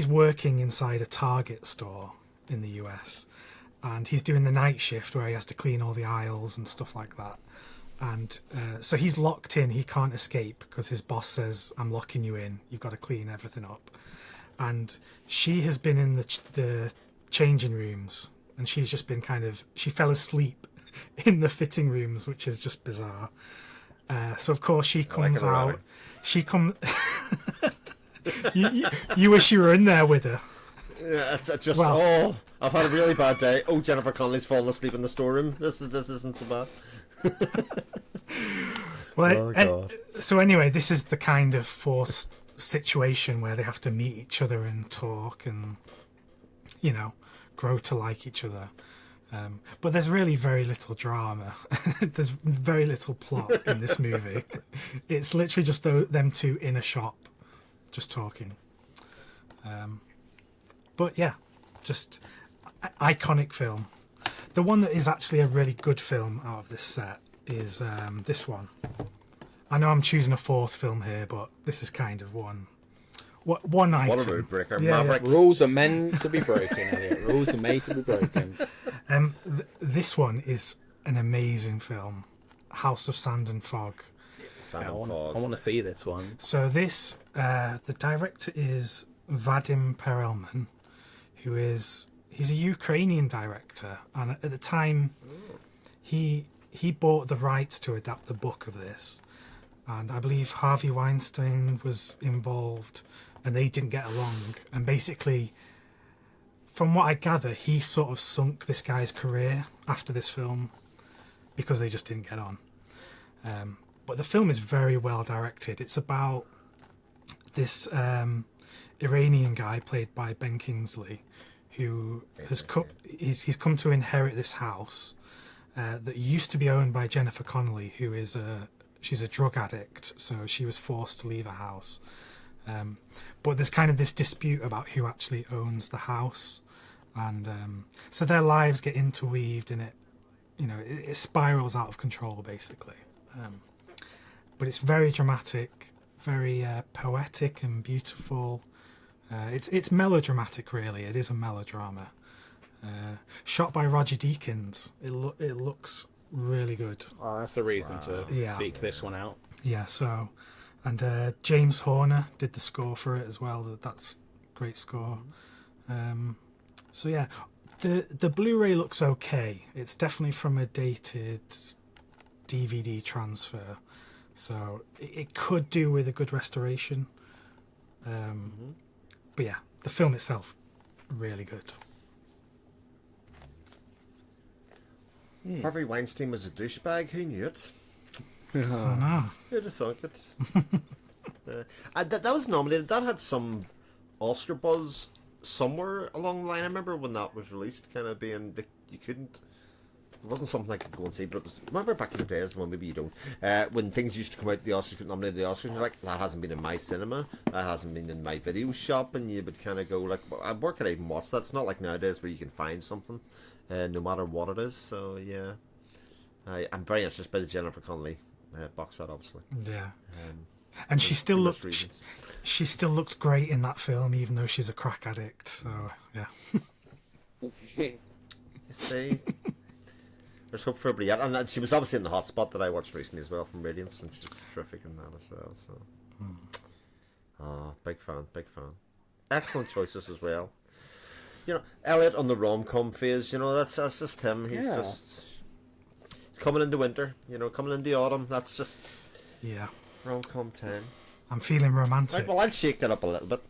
working inside a Target store in the US, and he's doing the night shift where he has to clean all the aisles and stuff like that. And so he's locked in. He can't escape because his boss says, "I'm locking you in. You've got to clean everything up." And she has been in the changing rooms, and she's just been she fell asleep in the fitting rooms, which is just bizarre. So of course she comes out. She comes. you wish you were in there with her. Yeah, it's just I've had a really bad day. Oh, Jennifer Connelly's fallen asleep in the storeroom. This isn't so bad. Well, so anyway, this is the kind of forced situation where they have to meet each other and talk and, you know, grow to like each other. But there's really very little drama. There's very little plot in this movie. It's literally just them two in a shop just talking. But yeah, just iconic film. The one that is actually a really good film out of this set is this one. I know I'm choosing a fourth film here, but this is kind of one item. What a road breaker. Yeah, Maverick. Rules are meant to be broken, Elliot. Rules are made to be broken. This one is an amazing film, House of Sand and Fog. Sand I and want Fog. to see this one. So this, the director is Vadim Perelman, he's a Ukrainian director, and at the time, he bought the rights to adapt the book of this, and I believe Harvey Weinstein was involved, and they didn't get along, and basically, from what I gather, he sort of sunk this guy's career after this film because they just didn't get on. But the film is very well directed. It's about this Iranian guy played by Ben Kingsley, who he's come to inherit this house that used to be owned by Jennifer Connolly, who is she's a drug addict, so she was forced to leave her house. But there's kind of this dispute about who actually owns the house, and so their lives get interweaved, and it spirals out of control basically. But it's very dramatic, very poetic and beautiful. It's melodramatic, really. It is a melodrama. Shot by Roger Deakins. It looks really good. Oh, that's the reason to seek this one out. Yeah. So, and James Horner did the score for it as well. That's great score. So yeah, the Blu-ray looks okay. It's definitely from a dated DVD transfer, so it could do with a good restoration. But yeah, the film itself, really good. Harvey Weinstein was a douchebag. Who knew it? I know. Who'd have thought it? That was nominated. That had some Oscar buzz somewhere along the line. I remember when that was released, kind of being you couldn't. It wasn't something I could go and see, but it was. Remember back in the days, well, maybe you don't, when things used to come out, the Oscars get nominated, the Oscars, and you're like, that hasn't been in my cinema, that hasn't been in my video shop, and you would kind of go like, where could I even watch that? It's not like nowadays where you can find something, no matter what it is. So yeah, I'm very interested by the Jennifer Connelly box set, obviously. Yeah, and she still looks. She still looks great in that film, even though she's a crack addict. So yeah. You see. There's hope for everybody yet. And she was obviously in The Hot Spot that I watched recently as well from Radiance, and she's terrific in that as well. So, big fan. Excellent choices as well. You know, Elliot on the rom-com phase. You know, that's just him. He's coming into winter. You know, coming into autumn. That's just rom-com time. I'm feeling romantic. Right, well, I'll shake that up a little bit.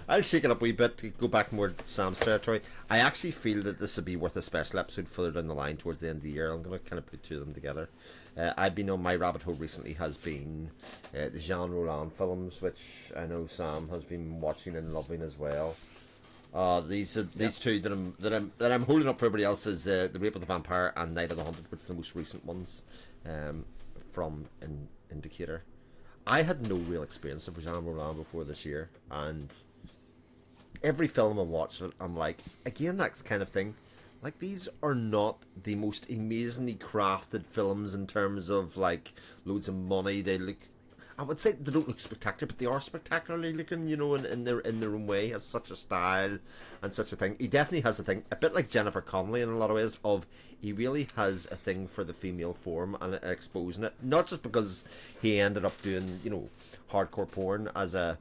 I'll shake it up a wee bit to go back more to Sam's territory. I actually feel that this would be worth a special episode further down the line towards the end of the year. I'm going to kind of put two of them together. I've been on my rabbit hole recently has been the Jean Rollin films, which I know Sam has been watching and loving as well. These two that I'm holding up for everybody else is The Rape of the Vampire and Night of the Hunted, which are the most recent ones from Indicator. I had no real experience of Jean Rollin before this year, and every film I watch, I'm like, again, that kind of thing. Like, these are not the most amazingly crafted films in terms of, like, loads of money. They look, I would say they don't look spectacular, but they are spectacularly looking, you know, in their own way, has such a style and such a thing. He definitely has a thing, a bit like Jennifer Connelly in a lot of ways, of he really has a thing for the female form and exposing it. Not just because he ended up doing, you know, hardcore porn as a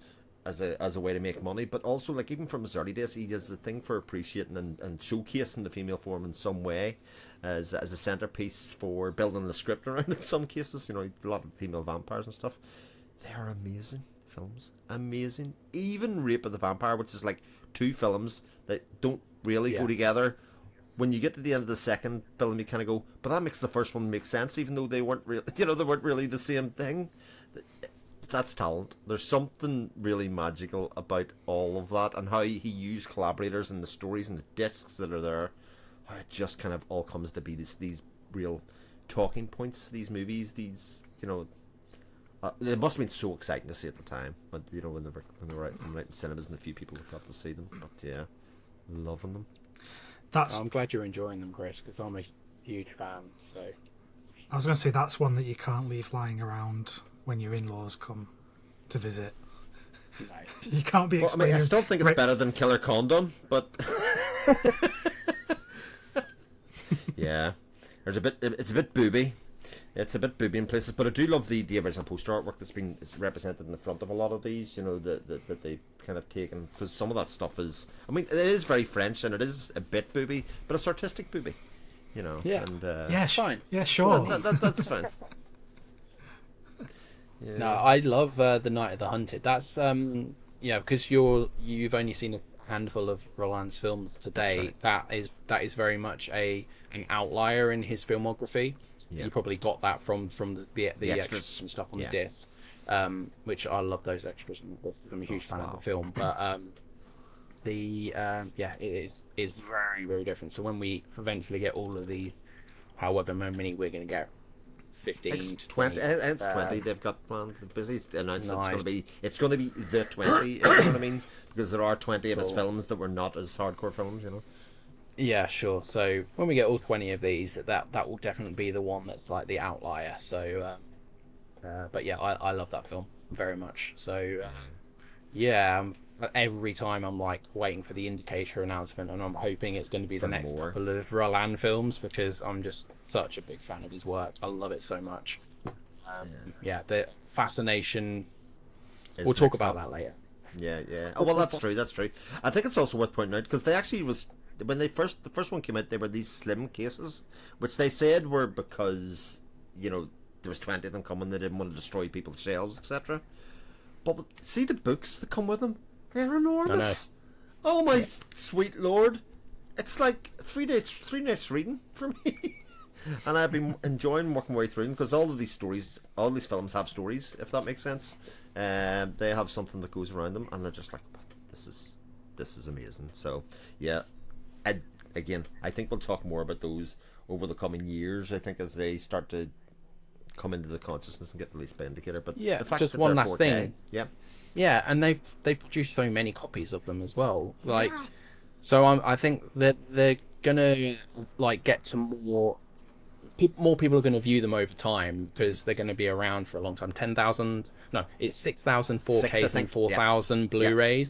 way to make money, but also, like, even from his early days, he has a thing for appreciating and showcasing the female form in some way as a centerpiece for building the script around. In some cases, you know, a lot of female vampires and stuff. They are amazing films, amazing. Even Rape of the Vampire, which is like two films that don't really go together. When you get to the end of the second film, you kind of go, but that makes the first one make sense, even though they weren't really, you know, they weren't really the same thing. that's talent. There's something really magical about all of that, and how he used collaborators and the stories and the discs that are there. How it just kind of all comes to be these real talking points. These movies, these it must have been so exciting to see at the time, but when they were out in cinemas, and the few people that got to see them. But yeah, loving them. I'm glad you're enjoying them, Chris, because I'm a huge fan. So I was going to say that's one that you can't leave lying around when your in-laws come to visit. No. You can't be explaining. I still think it's better than Killer Condom, but yeah, it's a bit booby. It's a bit booby in places, but I do love the original poster artwork that's been represented in the front of a lot of these. That they kind of taken, because some of that stuff is. I mean, it is very French and it is a bit booby, but it's artistic booby. Yeah. And, fine. Yeah, sure. That's fine. Yeah. No, I love The Night of the Hunted. That's because you've only seen a handful of Rollin's films today. Right. That is very much an outlier in his filmography. Yeah. You probably got that from the extras and stuff on the disc, which I love those extras. I'm a huge fan of the film, but it is very, very different. So when we eventually get all of these, however many we're going to get, 15 it's to 20. 20. It's 20. They've got planned. The busiest announced Nice. it's going to be the 20. You know what I mean? Because there are 20 of his films that were not as hardcore films. Yeah, sure. So when we get all 20 of these, that will definitely be the one that's like the outlier. So, but yeah, I love that film very much. So, every time I'm like waiting for the indicator announcement, and I'm hoping it's going to be the next couple of Rollin films, because I'm just such a big fan of his work. I love it so much. The fascination. We'll talk about that later. Yeah. Oh well, that's true. I think it's also worth pointing out, because they actually when the first one came out, there were these slim cases, which they said were because there was 20 of them coming. They didn't want to destroy people's shelves, etc. But see the books that come with them. They're enormous. Oh my sweet lord! It's like 3 nights reading for me, and I've been enjoying working my way through them, because all these films have stories, if that makes sense. They have something that goes around them, and they're just like, this is amazing. So yeah, I think we'll talk more about those over the coming years. I think as they start to come into the consciousness and get released by Indicator. But yeah, the fact just that one they're last 4K, thing. yeah. Yeah, and they produced so many copies of them as well. So I think that they're gonna get to more people are gonna view them over time, because they're gonna be around for a long time. 6,000 4Ks and 4,000 Blu-rays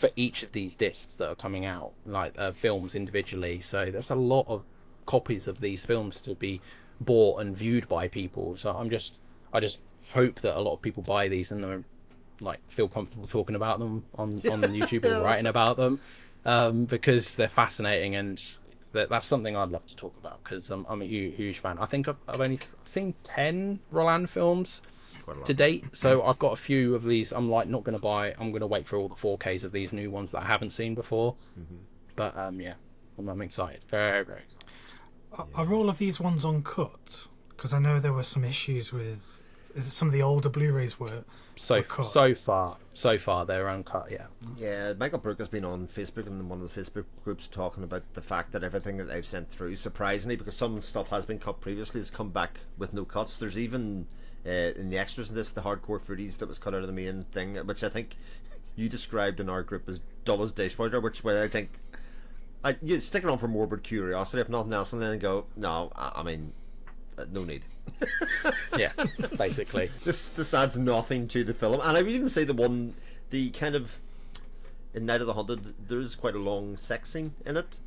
for each of these discs that are coming out, films individually. So there's a lot of copies of these films to be bought and viewed by people. So I just hope that a lot of people buy these and feel comfortable talking about them on YouTube or writing about them, because they're fascinating, and that's something I'd love to talk about, because I'm a huge fan. I think I've only seen 10 Rollin films to date, so I've got a few of these. I'm not going to buy. I'm going to wait for all the 4Ks of these new ones that I haven't seen before. But I'm excited. Very, very excited. Are all of these ones uncut? Because I know there were some issues with. Is it some of the older Blu-rays were cut? So far they're uncut. Yeah, Michael Brook has been on Facebook and in one of the Facebook groups talking about the fact that everything that they've sent through, surprisingly, because some stuff has been cut previously, has come back with no cuts. There's even in the extras in this, the hardcore footage that was cut out of the main thing, which I think you described in our group as dull as dishwater, which I think you stick it on for morbid curiosity, if nothing else, and then go, no, I mean, no need. Yeah, basically. This adds nothing to the film, and I would even say the kind of in Night of the Hunted, there is quite a long sex scene in it.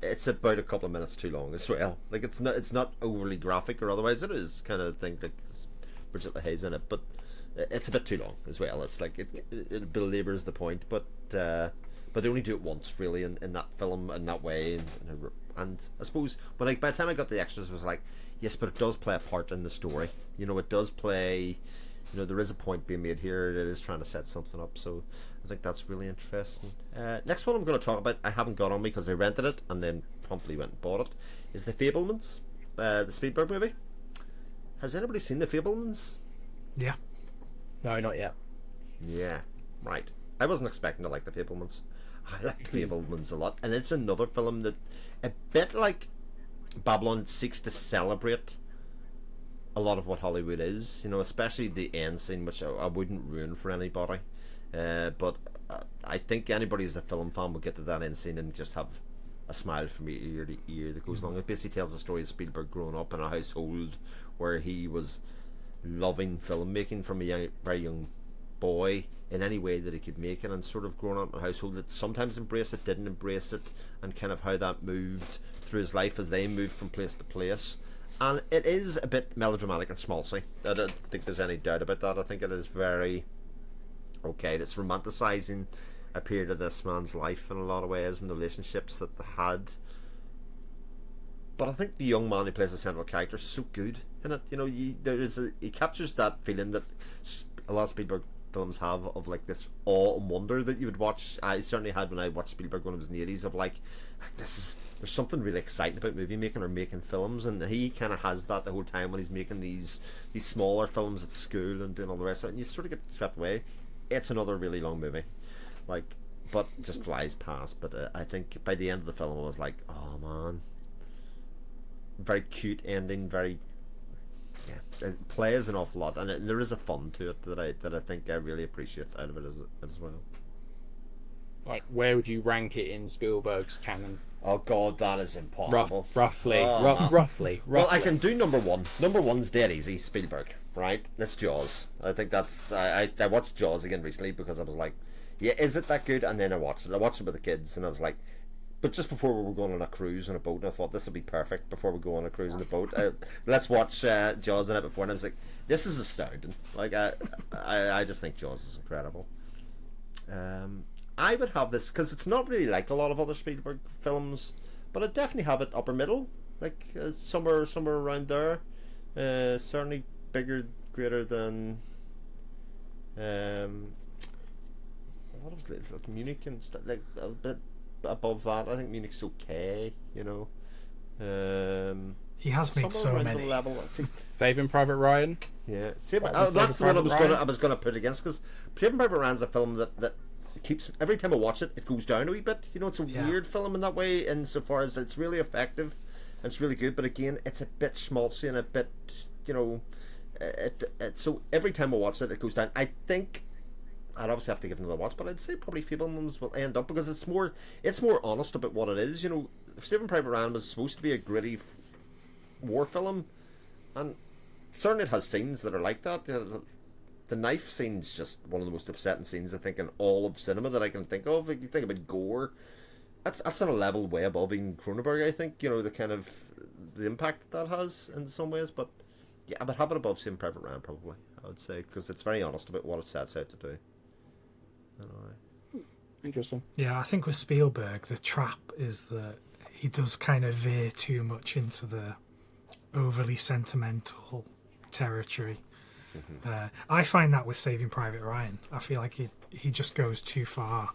It's about a couple of minutes too long as well. It's not overly graphic or otherwise. It is kind of thing like Bridget LaHaye's in it, but it's a bit too long as well. It's like it belabors the point, but they only do it once really in that film in that way, and I suppose by the time I got the extras, it was like, yes, but it does play a part in the story. It does play. There is a point being made here. It is trying to set something up. So I think that's really interesting. Next one I'm going to talk about, I haven't got on me because I rented it and then promptly went and bought it, is the Fabelmans, the Spielberg movie. Has anybody seen the Fabelmans? Yeah. No, not yet. Yeah, right. I wasn't expecting to like the Fabelmans. I like the Fabelmans a lot, and it's another film that, a bit like Babylon, seeks to celebrate a lot of what Hollywood is, you know, especially the end scene, which I wouldn't ruin for anybody. But I think anybody who's a film fan will get to that end scene and just have a smile from ear to ear that goes along. It basically tells the story of Spielberg growing up in a household where he was loving filmmaking from a very young boy in any way that he could make it, and sort of growing up in a household that sometimes embraced it, didn't embrace it, and kind of how that moved through his life as they moved from place to place. And it is a bit melodramatic and schmaltzy. I don't think there's any doubt about that. I think it is very okay. It's romanticising a period of this man's life in a lot of ways, and the relationships that they had. But I think the young man who plays the central character is so good in it. You know, he captures that feeling that a lot of Spielberg films have of like this awe and wonder that you would watch. I certainly had when I watched Spielberg when I was in the 80s, of like there's something really exciting about movie making or making films, and he kind of has that the whole time when he's making these smaller films at school and doing all the rest of it, and you sort of get swept away. It's another really long movie, like, but just flies past. But I think by the end of the film I was like, oh man, very cute ending, very, yeah, it plays an awful lot, and there is a fun to it that I think I really appreciate out of it as well. Like, where would you rank it in Spielberg's canon? Oh god, that is impossible. Roughly. Well, I can do number one. Number one's dead easy, Spielberg, right? That's Jaws. I think that's... I watched Jaws again recently because I was like, yeah, is it that good? And then I watched it. I watched it with the kids, and I was like... But just before we were going on a cruise on a boat, and I thought this would be perfect before we go on a cruise on a boat. Let's watch Jaws the night before, and I was like, this is astounding. Like, I just think Jaws is incredible. I would have this, because it's not really like a lot of other Spielberg films, but I definitely have it upper middle, like somewhere around there. Certainly greater than what was it, like Munich and stuff, like a bit above that. I think Munich's okay, you know. He has made so many. Saving Private Ryan. Yeah, that's the one I was gonna put against, because Saving Private Ryan's a film that keeps, every time I watch it, it goes down a wee bit. You know, it's a weird film in that way, insofar as it's really effective and it's really good, but again, it's a bit schmaltzy and a bit, you know, so every time I watch it, it goes down. I think I'd obviously have to give it another watch, but I'd say probably Fabelmans will end up, because it's more honest about what it is. You know, Saving Private Ryan was supposed to be a gritty war film, and certainly it has scenes that are like that. You know, the knife scene's just one of the most upsetting scenes, I think, in all of cinema that I can think of. Like, you think about gore, that's on a level way above even Cronenberg, I think. You know, the kind of the impact that has in some ways. But yeah, I would have it above Saving Private Ryan, probably, I would say, because it's very honest about what it sets out to do. Interesting. Yeah, I think with Spielberg, the trap is that he does kind of veer too much into the overly sentimental territory. I find that with Saving Private Ryan, I feel like he just goes too far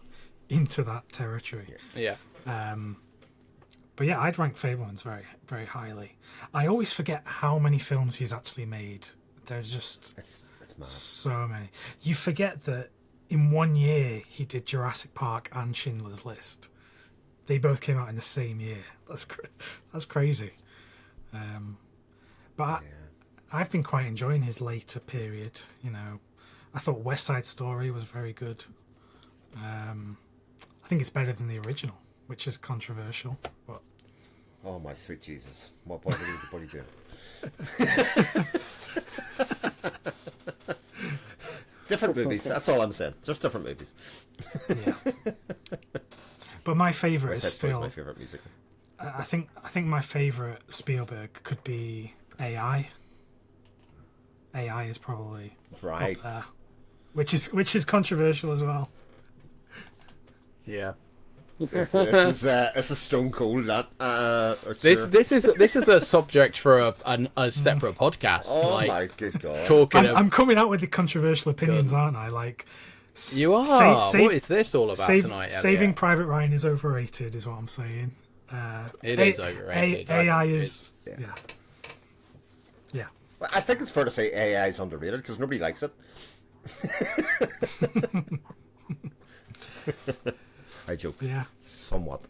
into that territory. Yeah. But yeah, I'd rank Fabelmans very, very highly. I always forget how many films he's actually made. There's just it's mad. So many. You forget that in 1 year he did Jurassic Park and Schindler's List. They both came out in the same year. That's crazy. But I've been quite enjoying his later period. You know, I thought West Side Story was very good. I think it's better than the original, which is controversial. But oh my sweet Jesus! What are you doing? Different movies. That's all I'm saying. Just different movies. Yeah. But my favourite is still my favourite musical. I think my favourite Spielberg could be AI. AI is probably right up there, which is controversial as well. Yeah. This is stone cold. That sure. This is a subject for a separate podcast. Oh my good God! I'm coming out with the controversial opinions, aren't I? Like, you are. What is this all about tonight, Elliot? Saving Private Ryan is overrated, is what I'm saying. It is overrated. AI is. Yeah. I think it's fair to say AI is underrated because nobody likes it. I joke. Yeah. Somewhat.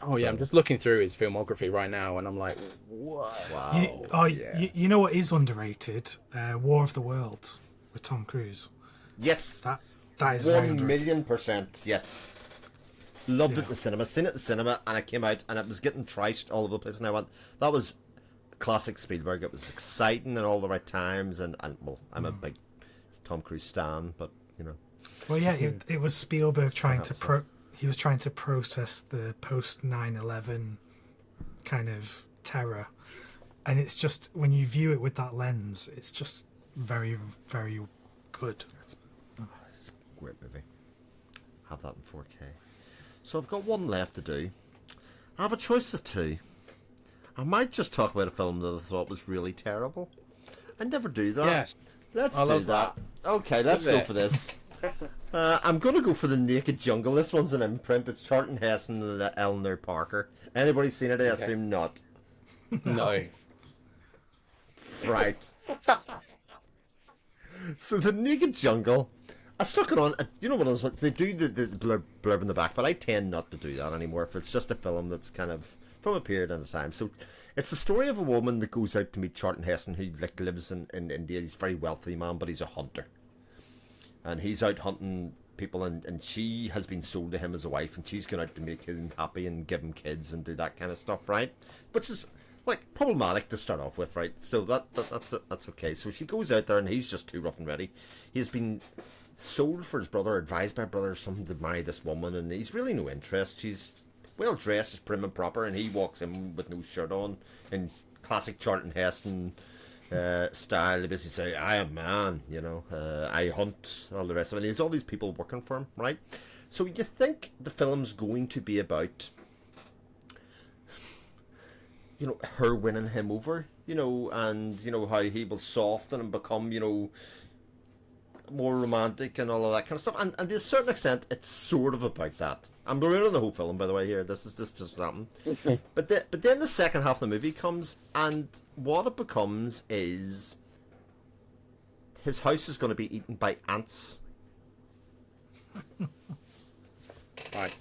Oh yeah, I'm just looking through his filmography right now, and I'm like, what? Wow. You know what is underrated? War of the Worlds with Tom Cruise. Yes. That is very underrated. 1,000,000%. Yes. Loved it at the cinema. Seen it at the cinema, and it came out, and it was getting trashed all over the place. And I went, that was classic Spielberg. It was exciting in all the right times, and well, I'm a big Tom Cruise stan, but you know. Well, yeah, it was Spielberg trying to he was trying to process the post 9/11 kind of terror, and it's just, when you view it with that lens, it's just very, very good. It's a great movie. Have that in 4K. So I've got one left to do. I have a choice of two. I might just talk about a film that I thought was really terrible. I never do that. Yes. Let's do that. Okay, let's go for this. I'm going to go for The Naked Jungle. This one's an imprint. It's Charlton Heston and Eleanor Parker. Anybody seen it? I assume not. No. Right. So The Naked Jungle, I stuck it on. You know what else? They do the blurb in the back, but I tend not to do that anymore if it's just a film that's kind of from a period in time. So it's the story of a woman that goes out to meet Charlton Heston, who lives in India. He's a very wealthy man, but he's a hunter. And he's out hunting people, and she has been sold to him as a wife, and she's going out to make him happy and give him kids and do that kind of stuff, right? Which is like problematic to start off with, right? So that's okay. So she goes out there, and he's just too rough and ready. He's been sold for his brother, advised by her brother or something, to marry this woman, and he's really no interest. She's well dressed, she's prim and proper, and he walks in with no shirt on in classic Charlton Heston style. They basically say, I am man, you know, I hunt, all the rest of it. And there's all these people working for him, right? So you think the film's going to be about, you know, her winning him over, you know, and, you know, how he will soften and become, you know, more romantic and all of that kind of stuff. And to a certain extent, it's sort of about that. I'm ruining the whole film, by the way, here. This just happened. But then the second half of the movie comes, and what it becomes is his house is going to be eaten by ants. Right.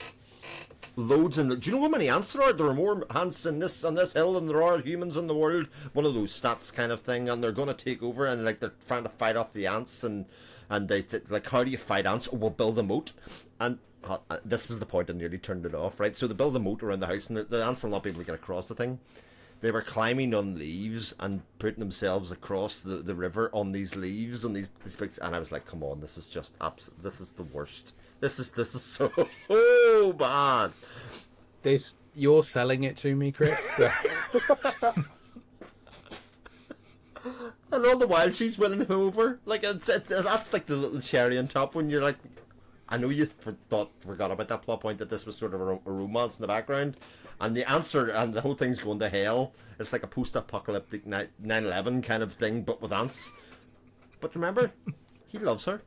Loads and do you know how many ants there are? There are more ants on this hill than there are humans in the world. One of those stats kind of thing, and they're going to take over, and like they're trying to fight off the ants, and they like, how do you fight ants? Oh, we'll build a moat. And this was the point I nearly turned it off, right? So they build a moat around the house, and the ants will not be able to get across the thing. They were climbing on leaves and putting themselves across the river on these leaves, on these big, and I was like, come on, this is just this is the worst. This is so bad. You're selling it to me, Chris. And all the while she's winning him over. Like that's like the little cherry on top when you're like, I know you forgot about that plot point, that this was sort of a romance in the background, and the answer and the whole thing's going to hell. It's like a post-apocalyptic 9/11 kind of thing, but with ants. But remember, he loves her.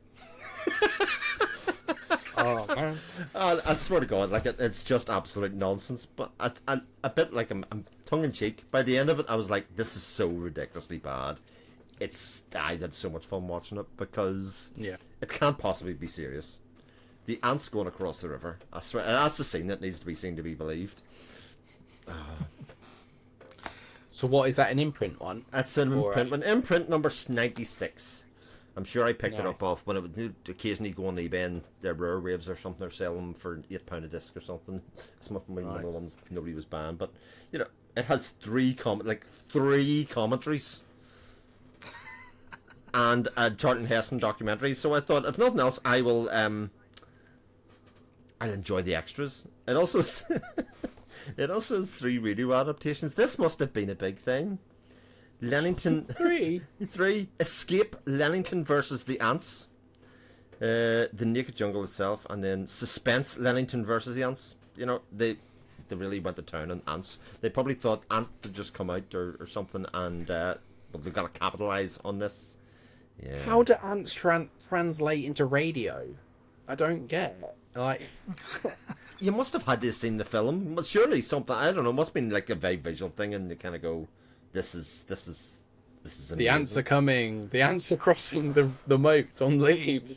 Oh man! I swear to God, like it's just absolute nonsense. But a bit like I'm tongue in cheek. By the end of it, I was like, this is so ridiculously bad. I had so much fun watching it because it can't possibly be serious. The ants going across the river. I swear, that's the scene that needs to be seen to be believed. So what is that, an imprint one? That's an imprint one. Imprint number 96. I'm sure I picked it up off when it would occasionally go on eBay and their rare waves or something, or sell them for £8 a disc or something. It's one of the ones nobody was buying. But you know, it has three commentaries and a Charlton Heston documentary. So I thought, if nothing else, I'll enjoy the extras. It also has 3 radio adaptations. This must have been a big thing. Leamington 3 Escape, Leamington versus the Ants, The Naked Jungle itself, and then Suspense, Leamington versus the Ants. You know, they really went to town on ants. They probably thought Ant would just come out or something, and but they've got to capitalise on this. Yeah. How do ants translate into radio? I don't get it. Like, you must have had to have seen the film. Surely something, I don't know, must have been like a very visual thing, and they kind of go, this is This is The amazing. ants are coming. The ants are crossing the moat on leaves.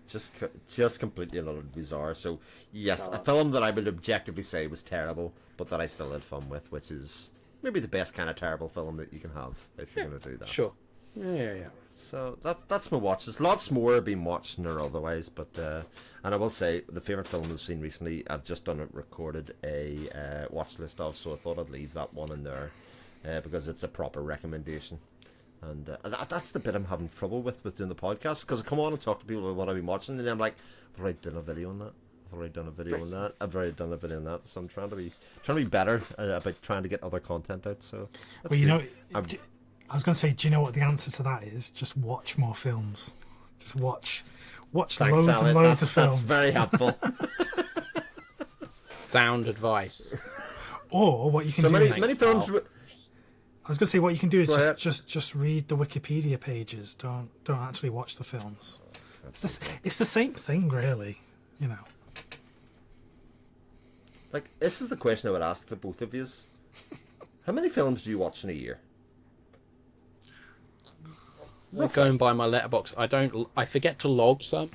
Just completely and utterly bizarre. So yes, a film that I would objectively say was terrible, but that I still had fun with, which is maybe the best kind of terrible film that you can have if you're going to do that. Sure. Yeah. So that's my watches. Lots more have been watching or otherwise, but and I will say the favorite film I've seen recently, I've just recorded a watch list of, so I thought I'd leave that one in there because it's a proper recommendation. And that's the bit I'm having trouble with doing the podcast, because I come on and talk to people about what I've been watching, and then I'm like, I've already done a video on that. I've already done a video on that. I've already done a video on that. So I'm trying to be better about trying to get other content out. So that's well, good. I was going to say, do you know what the answer to that is? Just watch more films. Just watch Thanks, loads Elliot. and loads of films. That's very helpful. Sound advice. Or what you can So do many is, films. I was going to say, what you can do is Go ahead. just read the Wikipedia pages. Don't actually watch the films. It's the same thing, really. You know. Like, this is the question I would ask the both of you. How many films do you watch in a year? Going by my letterbox, I forget to log some,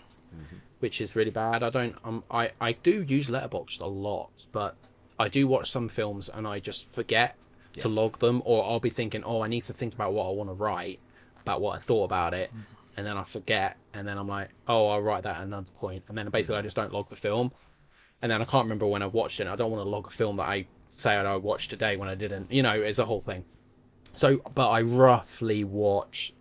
which is really bad. I do use letterbox a lot, but I do watch some films and I just forget to log them, or I'll be thinking, oh, I need to think about what I want to write, about what I thought about it, and then I forget, and then I'm like, oh, I'll write that at another point, and then basically I just don't log the film, and then I can't remember when I watched it. I don't want to log a film that I say I watched today when I didn't. You know, it's a whole thing. So, but I roughly watch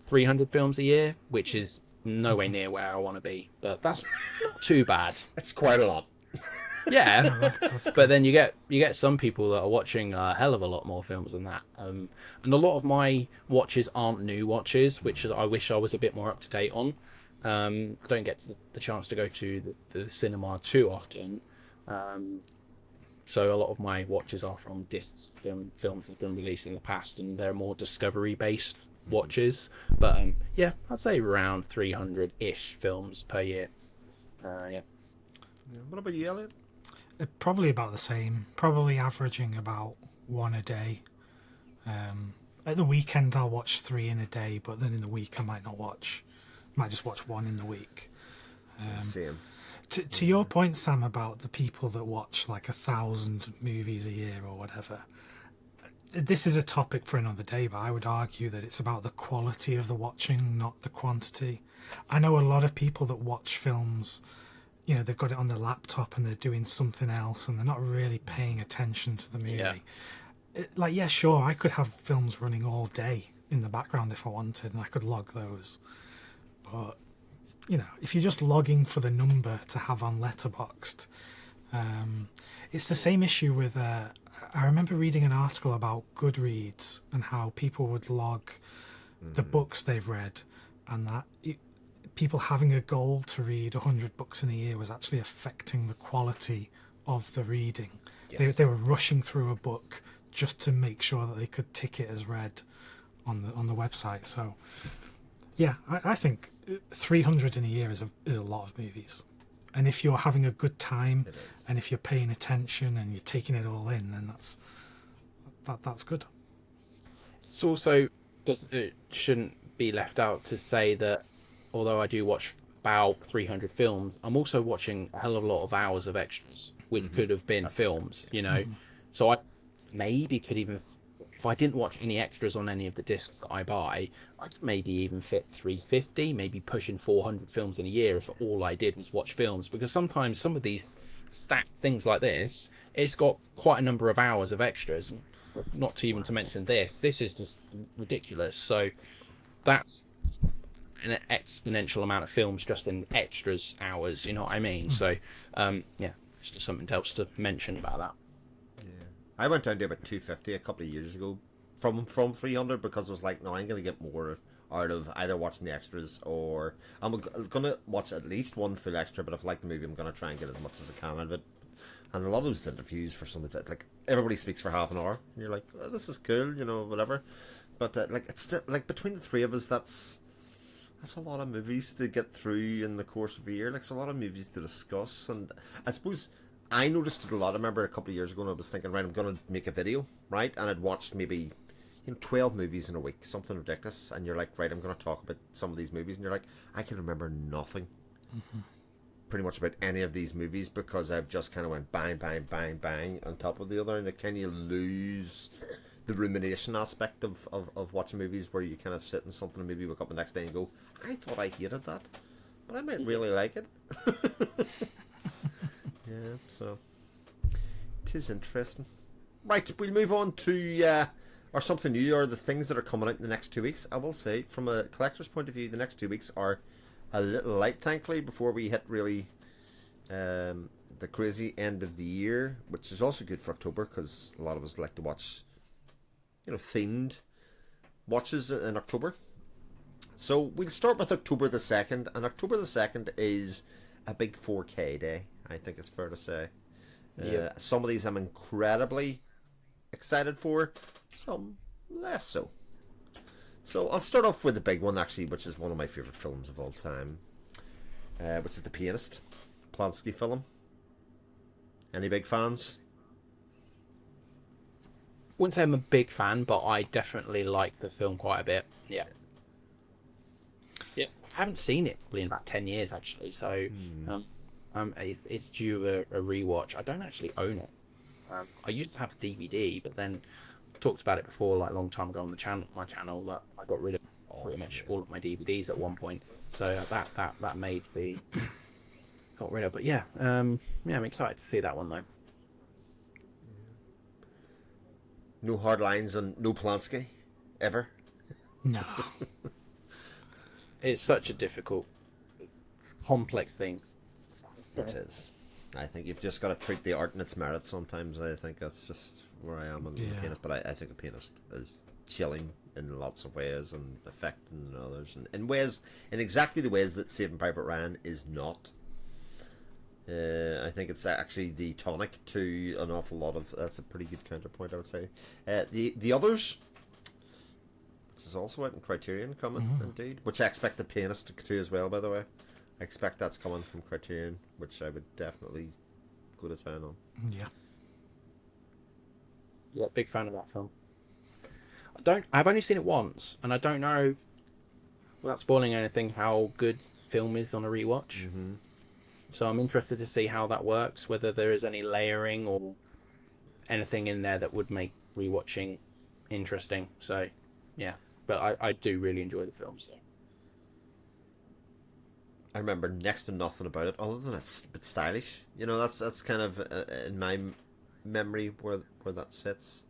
300 films a year, which is nowhere near where I want to be, but that's not too bad. It's quite a lot. Yeah, but then you get some people that are watching a hell of a lot more films than that, and a lot of my watches aren't new watches, which I wish I was a bit more up to date on. I don't get the chance to go to the cinema too often, so a lot of my watches are from discs, films that have been released in the past, and they're more discovery based watches. But yeah, I'd say around 300-ish films per year. Yeah. What about you, Elliot? Probably about the same. Probably averaging about one a day. At the weekend, I'll watch 3 in a day, but then in the week, I might just watch 1 in the week. Same. To your point, Sam, about the people that watch like 1,000 movies a year or whatever, this is a topic for another day, but I would argue that it's about the quality of the watching, not the quantity. I know a lot of people that watch films, you know, they've got it on their laptop and they're doing something else and they're not really paying attention to the movie. Yeah. Sure, I could have films running all day in the background if I wanted, and I could log those. But, you know, if you're just logging for the number to have on Letterboxd, it's the same issue with... I remember reading an article about Goodreads and how people would log the books they've read, and that people having a goal to read 100 books in a year was actually affecting the quality of the reading. Yes. They were rushing through a book just to make sure that they could tick it as read on the website. So, yeah, I think 300 in a year is a lot of movies. And if you're having a good time, and if you're paying attention and you're taking it all in, then that's good. It's also, it shouldn't be left out to say that although I do watch about 300 films, I'm also watching a hell of a lot of hours of extras, which could have been films, you know. So I maybe could even, if I didn't watch any extras on any of the discs that I buy, I could maybe even fit 350, maybe pushing 400 films in a year if all I did was watch films. Because sometimes some of these stacked things like this, it's got quite a number of hours of extras. Not to even to mention this is just ridiculous. So that's an exponential amount of films just in extras hours, you know what I mean? So yeah, it's just something else to mention about that. I went down to about 250 a couple of years ago from 300 because I was like, no, I'm going to get more out of either watching the extras, or I'm going to watch at least one full extra, but if I like the movie, I'm going to try and get as much as I can out of it. And a lot of those interviews for some of it, like, everybody speaks for half an hour. And you're like, oh, this is cool, you know, whatever. But like, it's still, like, between the three of us, that's a lot of movies to get through in the course of a year. Like, it's a lot of movies to discuss. And I suppose I noticed it a lot. I remember a couple of years ago, and I was thinking, right, I'm going to make a video, right? And I'd watched maybe, 12 movies in a week, something ridiculous, and you're like, right, I'm going to talk about some of these movies, and you're like, I can remember nothing pretty much about any of these movies because I've just kind of went bang, bang, bang, bang on top of the other, and it kind of lose the rumination aspect of watching movies where you kind of sit in something and maybe wake up the next day and go, I thought I hated that, but I might really like it. Yeah, so it is interesting. Right, we'll move on to or something new, or the things that are coming out in the next 2 weeks. I will say, from a collector's point of view, the next 2 weeks are a little light, thankfully, before we hit really the crazy end of the year, which is also good for October because a lot of us like to watch, themed watches in October. So we'll start with October the 2nd, and October the 2nd is a big 4K day, I think it's fair to say. Some of these I'm incredibly excited for, some less so. So I'll start off with the big one, actually, which is one of my favourite films of all time, which is The Pianist, Polanski film. Any big fans? Wouldn't say I'm a big fan, but I definitely like the film quite a bit. Yeah. I haven't seen it in about 10 years, actually, so it's due a rewatch. I don't actually own it. I used to have a DVD, but then talked about it before, like a long time ago on my channel, that I got rid of pretty much all of my DVDs at one point. So that made the got rid of. But I'm excited to see that one though. No hard lines on no Polanski ever. No. It's such a difficult, complex thing. It is. I think you've just got to treat the art in its merit sometimes. I think that's just where I am on The Pianist. But I think The Pianist is chilling in lots of ways and affecting others. And in exactly the ways that Saving Private Ryan is not. I think it's actually the tonic to an awful lot of... That's a pretty good counterpoint, I would say. The Others, which is also out in Criterion, coming, indeed. Which I expect The Pianist to as well, by the way. I expect that's coming from Criterion, which I would definitely go to town on. Yeah. Yeah, big fan of that film. I've only seen it once, and I don't know, without spoiling anything, how good film is on a rewatch. Mm-hmm. So I'm interested to see how that works, whether there is any layering or anything in there that would make rewatching interesting. So, yeah. But I do really enjoy the film, so. I remember next to nothing about it, other than it's a bit stylish. That's kind of in my memory where that sits.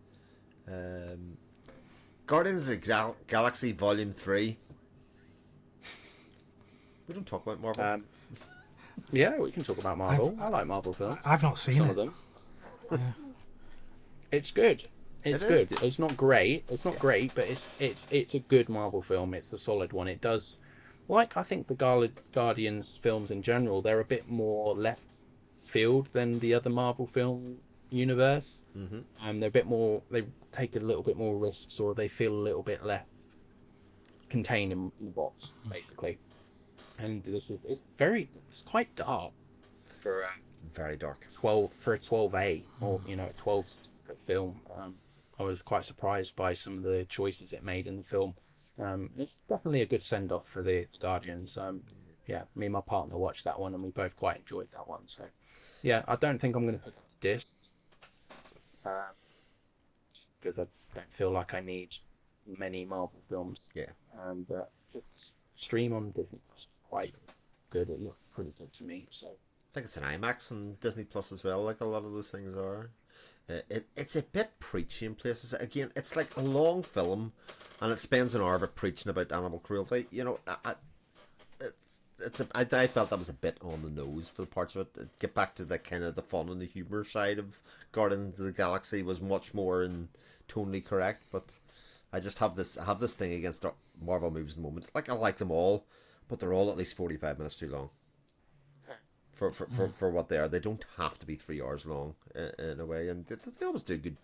Guardians of the Galaxy Volume 3. We don't talk about Marvel. Yeah, we can talk about Marvel. I like Marvel films. I've not seen some it. of them. Yeah. It's good. It's good. It's not great. It's not great, but it's a good Marvel film. It's a solid one. It does. Like, I think the Guardians films in general, they're a bit more left field than the other Marvel film universe. Mm-hmm. They're a bit more, they take a little bit more risks, or they feel a little bit less contained in the box, basically. And it's quite dark for very dark. for a 12A or a 12 film. I was quite surprised by some of the choices it made in the film. It's definitely a good send-off for the Guardians. Me and my partner watched that one, and we both quite enjoyed that one. So, yeah, I don't think I'm going to put this because I don't feel like I need many Marvel films. Yeah. But just stream on Disney Plus, quite good. It looks pretty good to me. So I think it's an IMAX and Disney Plus as well, like a lot of those things are. It's a bit preachy in places. Again, it's like a long film, and it spends an hour of it preaching about animal cruelty. I felt that was a bit on the nose for the parts of it. Get back to the kind of the fun and the humour side of Guardians of the Galaxy was much more in tonally correct. But I just have this thing against Marvel movies at the moment. Like, I like them all, but they're all at least 45 minutes too long. For what they are. They don't have to be 3 hours long in a way, and they always do a good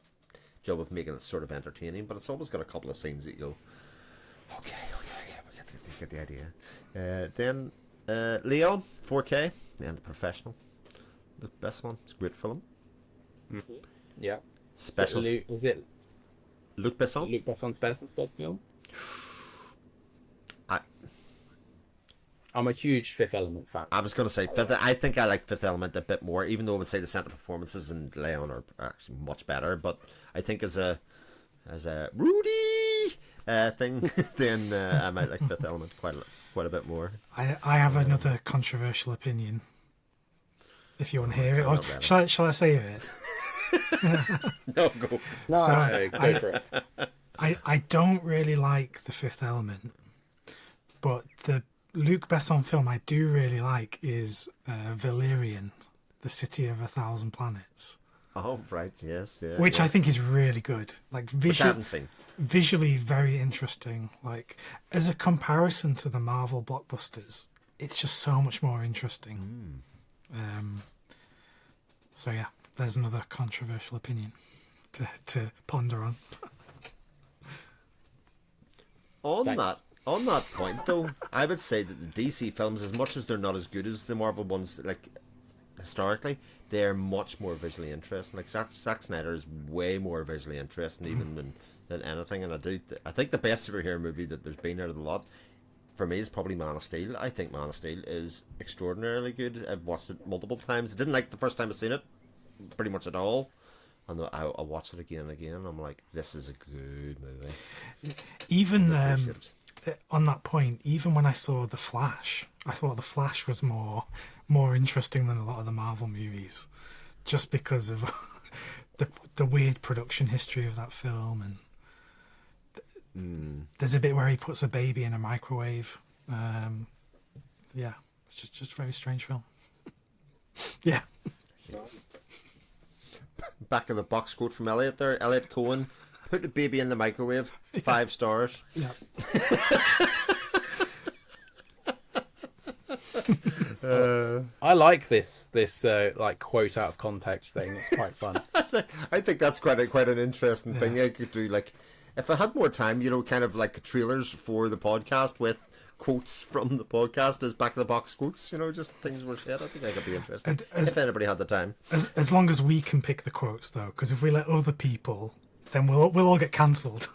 job of making it sort of entertaining, but it's always got a couple of scenes that you go, okay, we get the idea. Then Leon 4K and The Professional, the best one. It's a great film. Mm-hmm. Yeah. Special. Is it Luc Besson? Luc Besson's best film? I'm a huge Fifth Element fan. I was going to say, I think I like Fifth Element a bit more, even though I would say the centre performances in Leon are actually much better. But I think as a Rudy thing, then I might like Fifth Element quite a bit more. I have another controversial opinion. If you want to hear it, or shall I say it? No, go. No, So, go for it. I don't really like the Fifth Element, but the Luc Besson film I do really like is Valerian, the City of a Thousand Planets. Oh, right, yes, yeah. Which I think is really good. Like Which I haven't seen. Visually very interesting. Like as a comparison to the Marvel blockbusters, it's just so much more interesting. So yeah, there's another controversial opinion to ponder on. On that point, though, I would say that the DC films, as much as they're not as good as the Marvel ones, like historically, they're much more visually interesting. Like Zack Snyder is way more visually interesting even than anything. And I think the best superhero movie that there's been out of the lot for me is probably Man of Steel. I think Man of Steel is extraordinarily good. I've watched it multiple times. I didn't like the first time I seen it, pretty much at all. And I watched it again and again, and I'm like, this is a good movie. Even on that point, even when I saw The Flash, I thought The Flash was more interesting than a lot of the Marvel movies, just because of the weird production history of that film. And there's a bit where he puts a baby in a microwave. Yeah, it's just a very strange film. Yeah. Back of the box quote from Elliot there. ElliotCoen, put the baby in the microwave. 5 stars. Yeah. I like this like quote out of context thing. It's quite fun. I think that's quite an interesting thing. I could do, like, if I had more time, kind of like trailers for the podcast with quotes from the podcast as back of the box quotes, just things were said. I think that could be interesting if anybody had the time. As long as we can pick the quotes, though, because if we let other people, then we'll all get cancelled.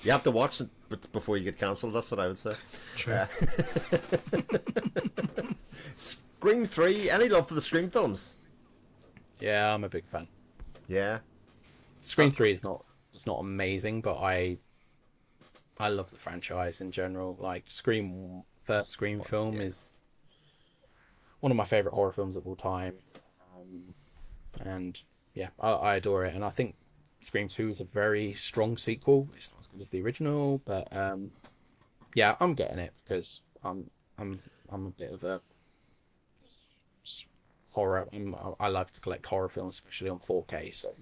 You have to watch it before you get cancelled. That's what I would say. True. Scream 3. Any love for the Scream films? Yeah, I'm a big fan. Yeah. Scream 3 is not amazing, but I love the franchise in general. Like first Scream film is one of my favourite horror films of all time, and yeah, I adore it. And I think Scream 2 is a very strong sequel. It's not as good as the original, but yeah, I'm getting it because I'm a bit of a horror. I love to collect horror films, especially on 4K. So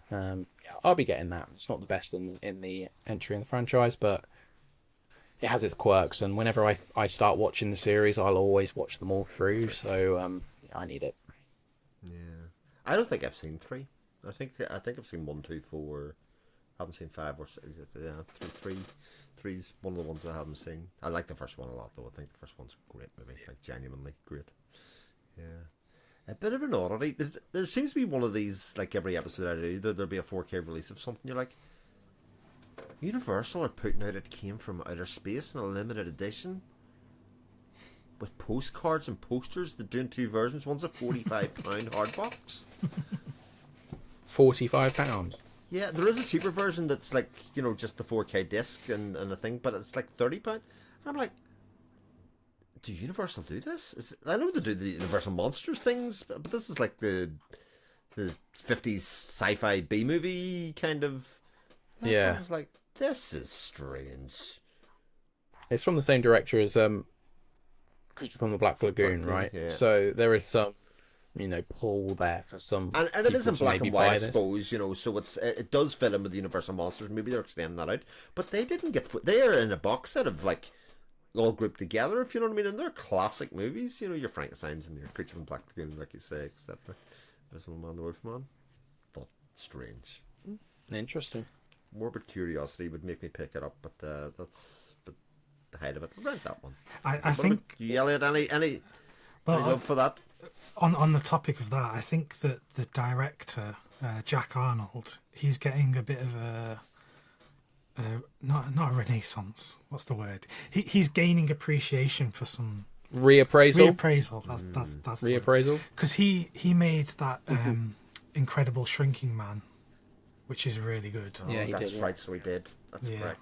yeah, I'll be getting that. It's not the best in the entry in the franchise, but it has its quirks. And whenever I start watching the series, I'll always watch them all through. So yeah, I need it. Yeah, I don't think I've seen 3. I think I've seen 1, 2, 4. I haven't seen 5 or 6. Yeah, 3. 3's one of the ones I haven't seen. I like the first one a lot, though. I think the first one's a great movie, like genuinely great. Yeah. A bit of an oddity. There seems to be one of these, like every episode I do, there'll be a 4K release of something. You're like, Universal are putting out It Came From Outer Space in a limited edition with postcards and posters. They're doing 2 versions. One's a £45 hard box. £45. Yeah, there is a cheaper version that's like, just the 4K disc and a thing, but it's like £30. And I'm like, do Universal do this? I know they do the Universal Monsters things, but this is like the 50s sci-fi B-movie kind of. Yeah. I was like, this is strange. It's from the same director as Creature from the Black Lagoon, right? Yeah. So there is some, pull there for some. And it is in black and white, I this. suppose, so it does fit in with the Universal Monsters. Maybe they're extending that out, but they didn't get. They are in a box set of like, all grouped together, if you know what I mean, and they're classic movies, your Frankensteins and your Creature from Black Lagoon, like you say, etc. Invisible Man, the Wolfman. Thought strange. Interesting. Morbid curiosity would make me pick it up, but that's the height of it. Rent that one. I think you, Elliot, any love for that? on the topic of that, I think that the director, Jack Arnold, he's getting a bit of a not a renaissance. What's the word? He's gaining appreciation for some reappraisal. That's reappraisal. Because he made that Incredible Shrinking Man, which is really good. Oh, yeah, that's right. So he did. That's correct.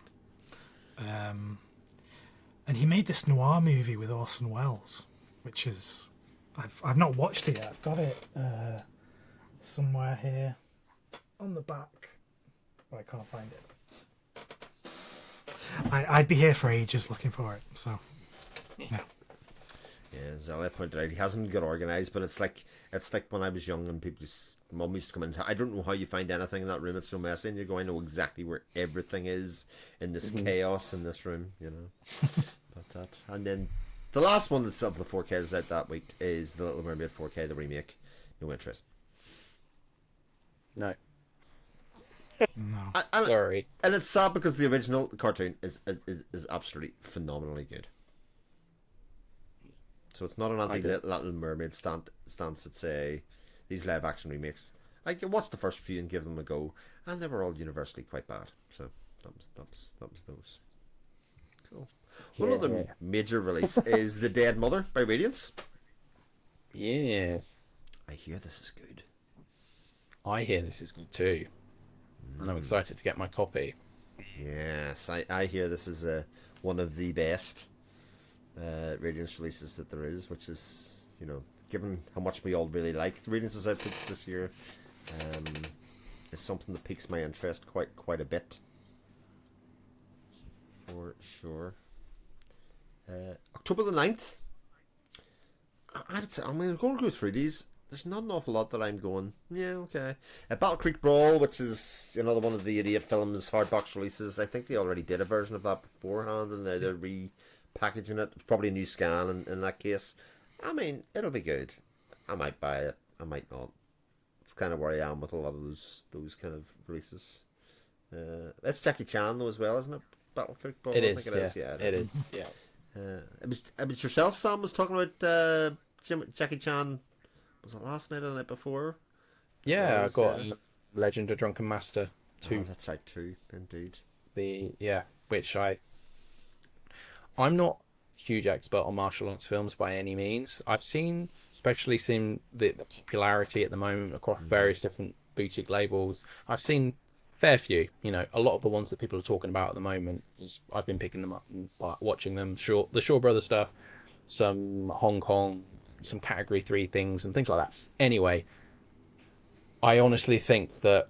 And he made this noir movie with Orson Welles, which is I've not watched it yet. I've got it somewhere here on the back, but I can't find it. I'd be here for ages looking for it. So yeah. Yeah, as Elliot pointed out, he hasn't got organised, but it's like when I was young and mum used to come in. I don't know how you find anything in that room. It's so messy, and you're going to know exactly where everything is in this chaos in this room, you know. But that, and then the last one that's of the 4Ks out that week is The Little Mermaid 4K, the remake. No interest. No. No. Sorry. And it's sad because the original cartoon is absolutely phenomenally good. So it's not an anti-Little Mermaid stance at say these live action remakes. I watched the first few and give them a go, and they were all universally quite bad. So that was those. Cool. One other major release is The Dead Mother by Radiance. Yeah. I hear this is good. I hear this is good too. And I'm excited to get my copy. Yes, I hear this is one of the best Radiance releases that there is, which is, you know, given how much we all really like the Radiance's output this year, is something that piques my interest quite a bit. For sure. October the 9th. I'd say I'm going to go through these. There's not an awful lot that I'm going, yeah, okay. Battle Creek Brawl, which is another one of the Idiot Films hardbox releases. I think they already did a version of that beforehand, and now they're repackaging it. It's probably a new scan in that case. I mean, it'll be good. I might buy it. I might not. It's kind of where I am with a lot of those kind of releases. It's Jackie Chan though as well, isn't it? Battle Creek Brawl. It is. I think it is. Yeah, it is. Yeah. It was yourself, Sam, was talking about Jackie Chan. Was it last night or the night before? Yeah, I got Legend of Drunken Master 2. Oh, that's right, 2, indeed. Which I'm not a huge expert on martial arts films by any means. I've especially seen the popularity at the moment across various different boutique labels. I've seen fair few. You know, a lot of the ones that people are talking about at the moment I've been picking them up and watching them. The Shaw Brothers stuff, some Hong Kong, some category 3 things and things like that. Anyway, I honestly think that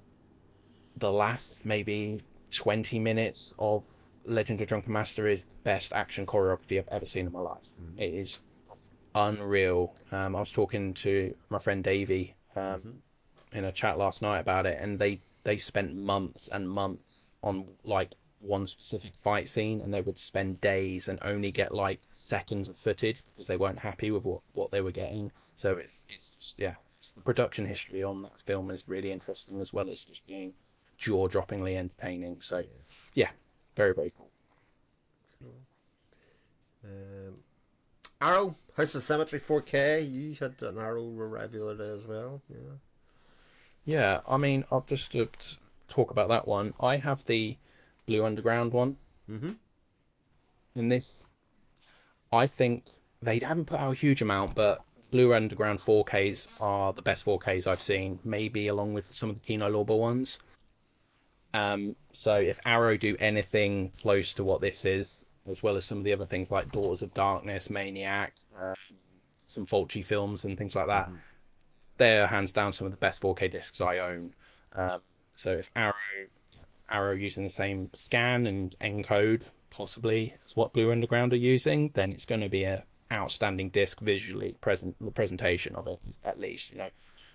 the last maybe 20 minutes of Legend of Drunken Master is the best action choreography I've ever seen in my life. It is unreal. I was talking to my friend Davey in a chat last night about it, and they spent months and months on like one specific fight scene, and they would spend days and only get like seconds of footage because they weren't happy with what they were getting. So it's the production history on that film is really interesting, as well as just being jaw-droppingly entertaining. So yeah, very, very cool. Arrow, House of Cemetery 4K. You had an Arrow arrival the other day as well. Yeah, I mean, I'll just talk about that one. I have the Blue Underground one. In this, I think they haven't put out a huge amount, but Blue Underground 4Ks are the best 4Ks I've seen, maybe along with some of the Kino Lorber ones. So if Arrow do anything close to what this is, as well as some of the other things like Daughters of Darkness, Maniac, some Fulci films and things like that, they're hands down some of the best 4K discs I own. So if Arrow using the same scan and encode possibly is what Blue Underground are using, then it's going to be an outstanding disc visually. The presentation of it, at least, you know,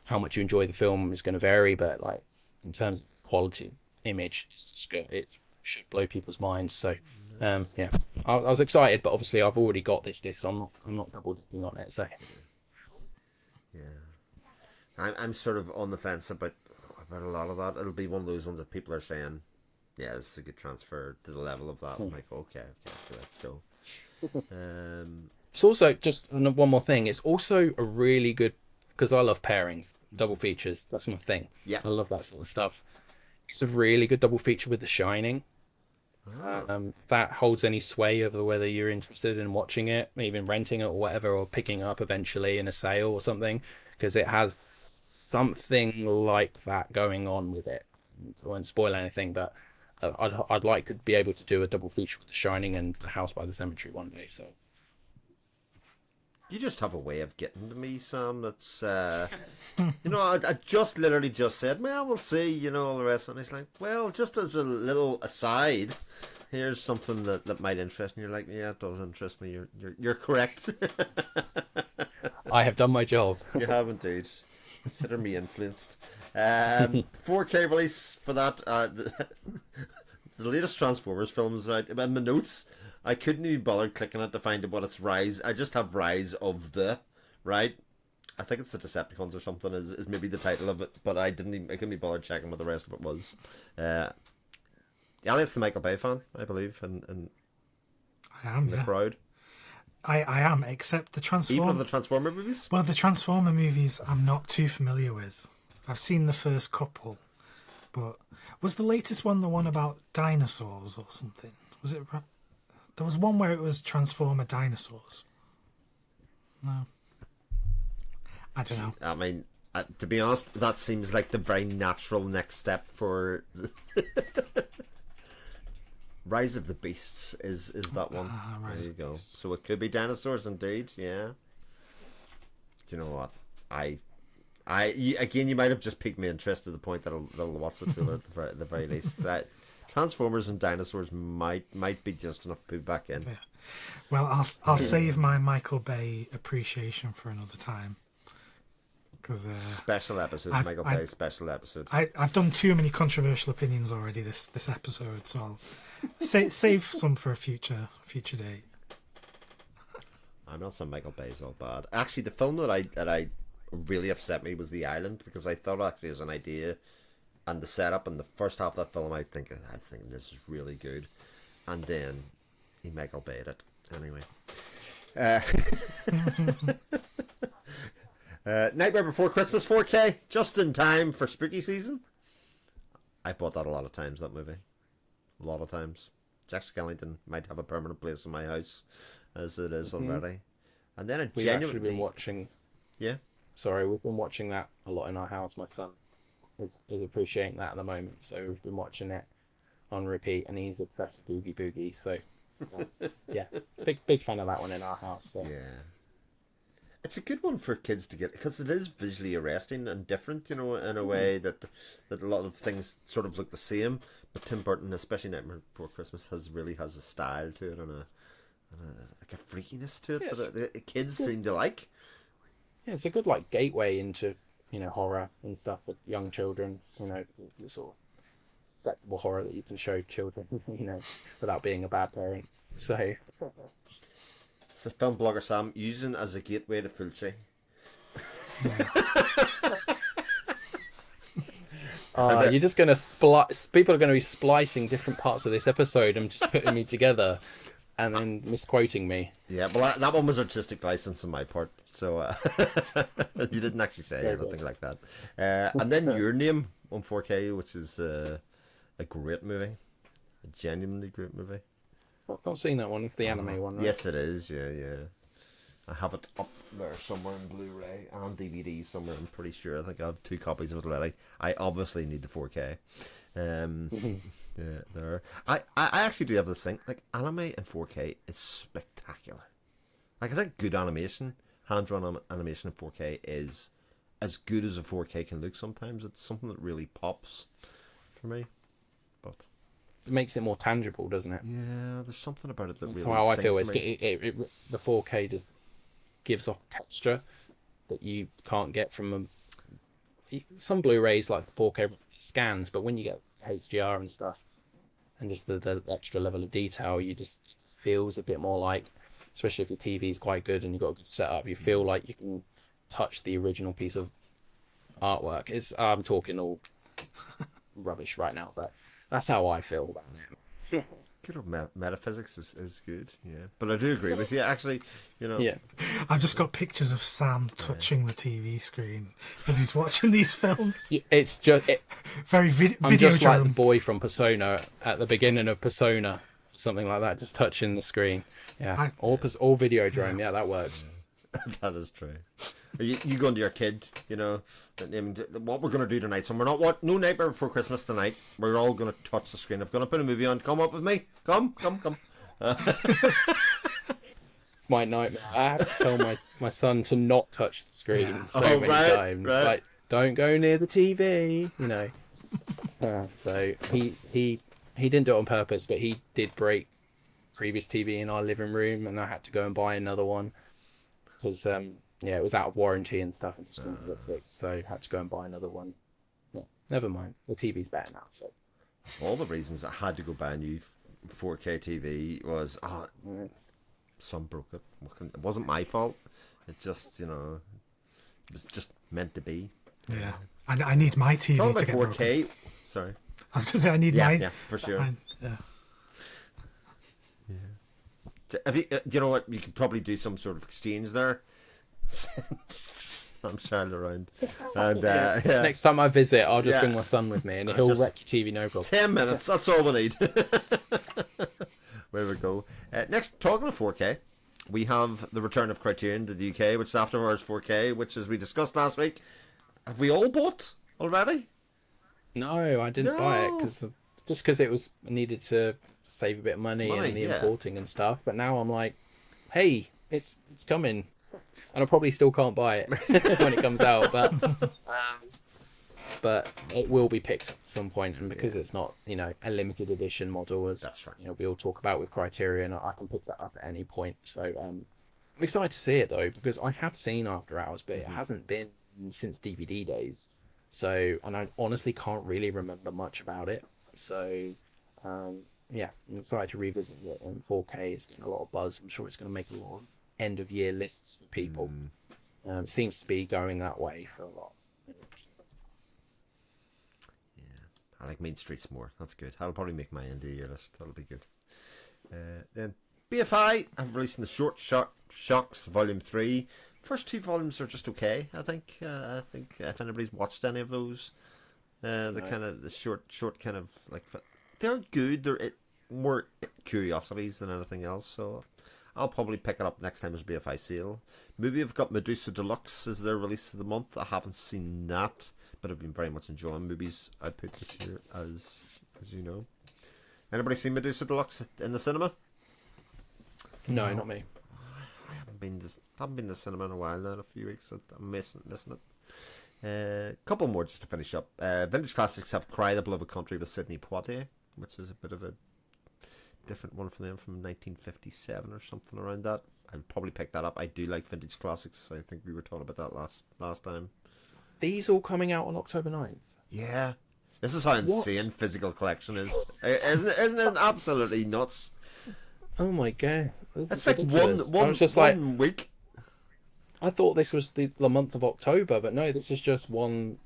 how much you enjoy the film is going to vary, but like in terms of quality image, it should blow people's minds. So yeah, I was excited, but obviously I've already got this disc, so I'm not double dipping on it. So yeah, I'm sort of on the fence about a lot of that. It'll be one of those ones that people are saying, yeah, this is a good transfer to the level of that. I'm like, okay, let's go. It's also just one more thing. It's also a really good, because I love pairings, double features. That's my thing. Yeah. I love that sort of stuff. It's a really good double feature with The Shining. That holds any sway over whether you're interested in watching it, even renting it or whatever, or picking it up eventually in a sale or something, because it has something like that going on with it. I won't spoil anything, but I'd like to be able to do a double feature with The Shining and The House by the Cemetery one day. So you just have a way of getting to me, Sam. That's I just literally just said, well, we'll see, all the rest, and it's like, well, just as a little aside, here's something that might interest me. You're like, yeah, it does interest me. You're correct. I have done my job. You have indeed. Consider me influenced. 4K release for that. The latest Transformers film is out. In my notes, I couldn't even bother clicking it to find out what it's Rise. I just have Rise of the, right? I think it's the Decepticons or something is maybe the title of it, but I couldn't even bother checking what the rest of it was. Elliot's the Michael Bay fan, I believe, and I am the crowd. I am, except the Transformer. Even of the Transformer movies? Well, the Transformer movies I'm not too familiar with. I've seen the first couple, but was the latest one the one about dinosaurs or something? Was it? There was one where it was Transformer dinosaurs. No, I don't know. I mean, to be honest, that seems like the very natural next step for Rise of the Beasts is that one. There you go. So it could be dinosaurs indeed, yeah. Do you know what? Again, you might have just piqued me interest to the point that I'll watch the trailer at the very least. That Transformers and dinosaurs might be just enough to put back in. Yeah. Well, I'll save my Michael Bay appreciation for another time. Special episode, Michael Bay special episode. I've done too many controversial opinions already this episode, so I'll save some for a future date. I'm not saying Michael Bay's all bad. Actually, the film that I really upset me was The Island, because I thought actually as an idea and the setup and the first half of that film, I was thinking this is really good, and then he Michael Bayed it anyway. Nightmare Before Christmas 4K, just in time for spooky season. I bought that a lot of times, that movie. A lot of times. Jack Skellington might have a permanent place in my house, as it is already. And then we've actually been watching... Yeah? Sorry, we've been watching that a lot in our house. My son is appreciating that at the moment, so we've been watching it on repeat, and he's obsessed with Boogie Boogie, so... yeah, big fan of that one in our house. So. Yeah. It's a good one for kids to get, because it is visually arresting and different, in a way that a lot of things sort of look the same. But Tim Burton, especially Nightmare Before Christmas, really has a style to it and like a freakiness to it that kids seem to like. Yeah, it's a good gateway into horror and stuff with young children. The sort of acceptable horror that you can show children, without being a bad parent. So. It's the film blogger Sam using as a gateway to Fulci. You're just gonna people are gonna be splicing different parts of this episode and just putting me together, and then misquoting me. Yeah, well, that one was artistic license on my part, so you didn't actually say anything like that. And then Your Name on 4K, which is a great movie, a genuinely great movie. I've not seen that one. It's the anime one, right? Yes, it is. Yeah. I have it up there somewhere in Blu-ray and DVD somewhere. I'm pretty sure. I think I have 2 copies of it already. I obviously need the 4K. Yeah, there. I actually do have this thing. Anime in 4K is spectacular. I think good animation, hand-drawn animation in 4K is as good as a 4K can look. Sometimes it's something that really pops for me. But. It makes it more tangible, doesn't it? Yeah, there's something about it that really. How I feel is the 4K just gives off texture that you can't get from some Blu-rays, like 4K scans, but when you get HDR and stuff, and just the extra level of detail, you just feels a bit more like, especially if your TV is quite good and you've got a good setup, you feel like you can touch the original piece of artwork. I'm talking all rubbish right now, but. That's how I feel about it. Good old metaphysics is good, yeah. But I do agree with you, actually. Yeah. I've just got pictures of Sam touching the TV screen as he's watching these films. It's just Very I'm just like the Videodrome. boy from Persona at the beginning of Persona, something like that, just touching the screen. Yeah, all Videodrome. Yeah, that works. That is true. You going to your kid, what we're going to do tonight. So we're not no Nightmare Before Christmas tonight. We're all going to touch the screen. I'm going to put a movie on. Come up with me. Come. My nightmare. I have to tell my son to not touch the screen so many times. Right. Like, don't go near the TV. So he didn't do it on purpose, but he did break previous TV in our living room, and I had to go and buy another one because it was out of warranty and stuff, and just didn't get fixed, so I had to go and buy another one. Yeah, never mind. The TV's better now. So all the reasons I had to go buy a new 4K TV was son broke it. It wasn't my fault. It just it was just meant to be. Yeah, I need my TV Talking to get about 4K. broken. Sorry. I was going to say I need mine. Yeah, for sure. Yeah. Have you know what? You could probably do some sort of exchange there. I'm shouting around. And next time I visit, I'll just bring my son with me, and he'll wreck your TV, no problem. 10 minutes. That's all we need. Where we go. Next, talking of 4K, we have the return of Criterion to the UK, which is Afterwards 4K, which, as we discussed last week, have we all bought already? No, I didn't buy it because it was needed to save a bit of money and the importing and stuff. But now I'm like, hey, it's coming, and I probably still can't buy it when it comes out. But it will be picked at some point, and because it's not a limited edition model, as that's right. We all talk about with Criterion, I can pick that up at any point. So I'm excited to see it though, because I have seen After Hours, but it hasn't been since DVD days. So, and I honestly can't really remember much about it. So, I'm excited to revisit it in 4K. It's getting a lot of buzz. I'm sure it's going to make a lot of end-of-year lists for people. It seems to be going that way for a lot. Yeah, I like Main Streets more. That's good. I'll probably make my end-of-year list. That'll be good. Then BFI have released the Short Shocks Volume 3. First two volumes are just okay. I think if anybody's watched any of those, the short kind of like they're good. They're more curiosities than anything else. So I'll probably pick it up next time there's a BFI sale. Maybe I've got Medusa Deluxe as their release of the month. I haven't seen that, but I've been very much enjoying movies output this year, as you know. Anybody seen Medusa Deluxe in the cinema? No, not me. I haven't been to the cinema in a while now, in a few weeks, so I'm missing it. A couple more just to finish up. Vintage Classics have Cry the Beloved Country with Sidney Poitier, which is a bit of a different one for them from 1957 or something around that. I'll probably pick that up. I do like Vintage Classics. I think we were talking about that last time. These all coming out on October 9th? Yeah. This is how insane physical collection is. Isn't it absolutely nuts? Oh my god. It's like one week. I thought this was the month of October, but no, this is just one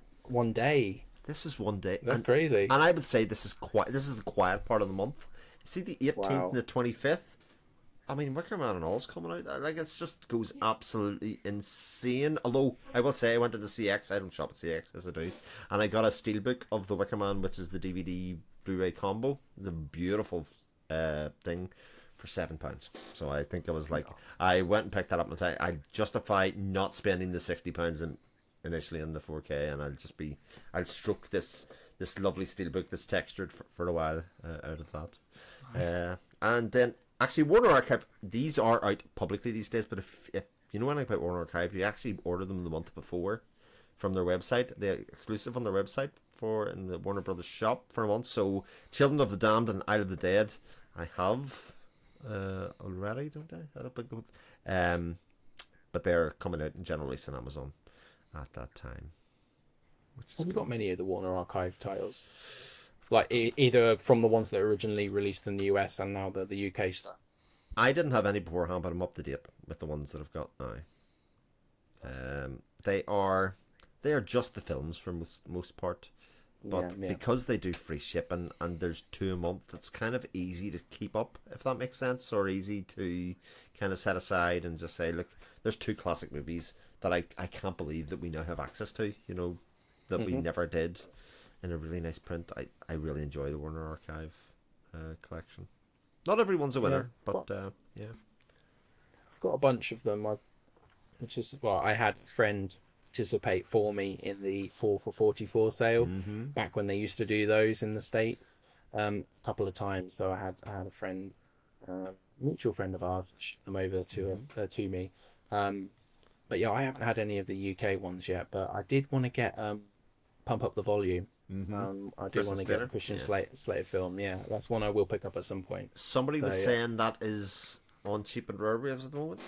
day. This is one day. That's crazy. And I would say this is the quiet part of the month. See the 18th and the 25th? I mean, Wicker Man and all's coming out. Like, it just goes absolutely insane. Although, I will say, I went to the CX. I don't shop at CX, as I do. And I got a steelbook of the Wicker Man, which is the DVD Blu-ray combo. The beautiful thing for £7. So I think I was like, I went and picked that up and I justify not spending the £60 initially in the 4K, and I'll stroke this lovely steelbook that's textured for a while out of that. Nice. And then actually Warner Archive, these are out publicly these days, but if you know anything about Warner Archive, you actually order them the month before from their website. They're exclusive on their website in the Warner Brothers shop for a month. So Children of the Damned and Isle of the Dead I have already, don't I? I don't think but they're coming out in general release on Amazon at that time. Have you got many of the Warner Archive titles? Like either from the ones that originally released in the US and now the UK stuff? I didn't have any beforehand, but I'm up to date with the ones that I've got now. They are just the films for most part. but because they do free shipping and there's 2 a month, it's kind of easy to keep up, if that makes sense, or easy to kind of set aside and just say, look, there's 2 classic movies that I can't believe that we now have access to, that we never did in a really nice print. I really enjoy the Warner Archive collection. Not everyone's a winner, but yeah. I've got a bunch of them. I had a friend participate for me in the 4 for 44 sale back when they used to do those in the States a couple of times. So I had a friend, mutual friend of ours, ship them over to me. But yeah, I haven't had any of the UK ones yet, but I did want to get Pump Up the Volume. I do want to get a Christian Slater film. Yeah, that's one I will pick up at some point. Somebody was saying that is on cheap and rare waves at the moment.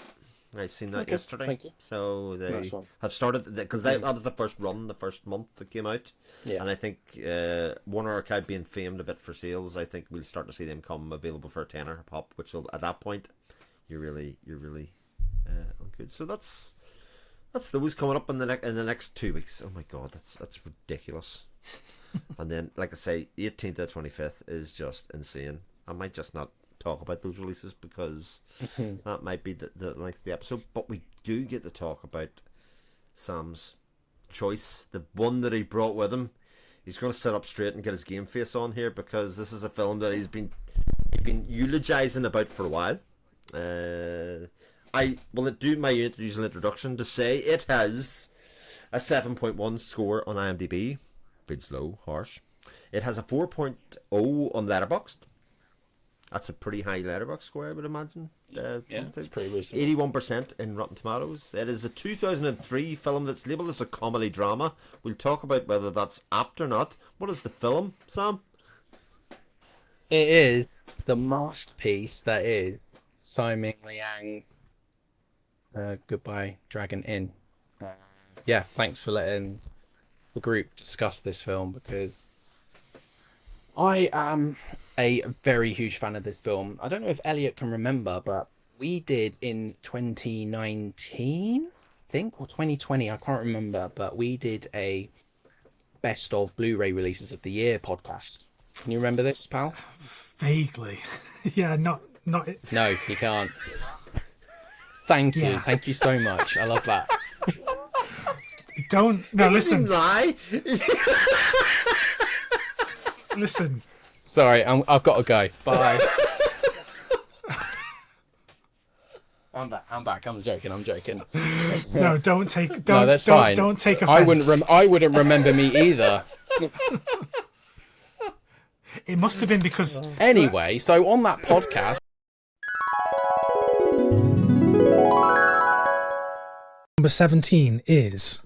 I seen that yesterday. Thank you. So they have started, because that was the first run, the first month that came out. Yeah. And I think Warner Archive being famed a bit for sales, I think we'll start to see them come available for a tenner a pop, which will, at that point, you're really on good. So that's those coming up in the next 2 weeks. Oh my god, that's ridiculous. And then, like I say, 18th to 25th is just insane. I might just not talk about those releases because that might be the length of the episode, but we do get to talk about Sam's choice, the one that he brought with him. He's going to sit up straight and get his game face on here, because this is a film that he's been eulogizing about for a while. I will do my usual introduction to say it has a 7.1 score on IMDb. Bit slow, harsh. It has a 4.0 on Letterboxd. That's a pretty high Letterboxd score, I would imagine. It's pretty reasonable. 81% in Rotten Tomatoes. It is a 2003 film that's labelled as a comedy drama. We'll talk about whether that's apt or not. What is the film, Sam? It is the masterpiece that is Simon Liang. Goodbye, Dragon Inn. Thanks for letting the group discuss this film, because I am a very huge fan of this film. I don't know if Elliot can remember, but we did in 2019, I think, or 2020, I can't remember, but we did a best of Blu-ray releases of the year podcast. Can you remember this, pal? Vaguely. Yeah, not. No, you can't. Thank you so much. I love that. Listen. Lie. Listen. Sorry, I've got to go. Bye. I'm back. I'm joking. No, don't take offense. I wouldn't remember me either. It must have been because... Anyway, so on that podcast... Number 17 is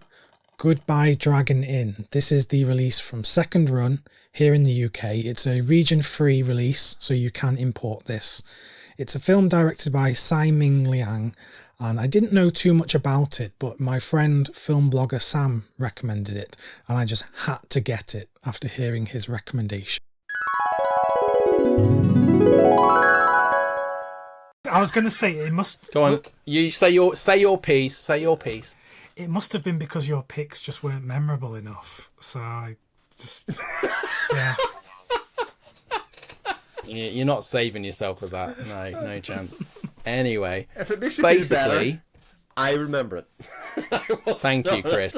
Goodbye Dragon Inn. This is the release from Second Run here in the UK. It's a region-free release, so you can import this. It's a film directed by Simon Liang, and I didn't know too much about it, but my friend film blogger Sam recommended it, and I just had to get it after hearing his recommendation. I was going to say it must... Go on, you say your piece. Say your piece. It must have been because your picks just weren't memorable enough. So I just... yeah. You're not saving yourself with that. No chance. Anyway. If it makes you feel better, I remember it. Thank you, Chris.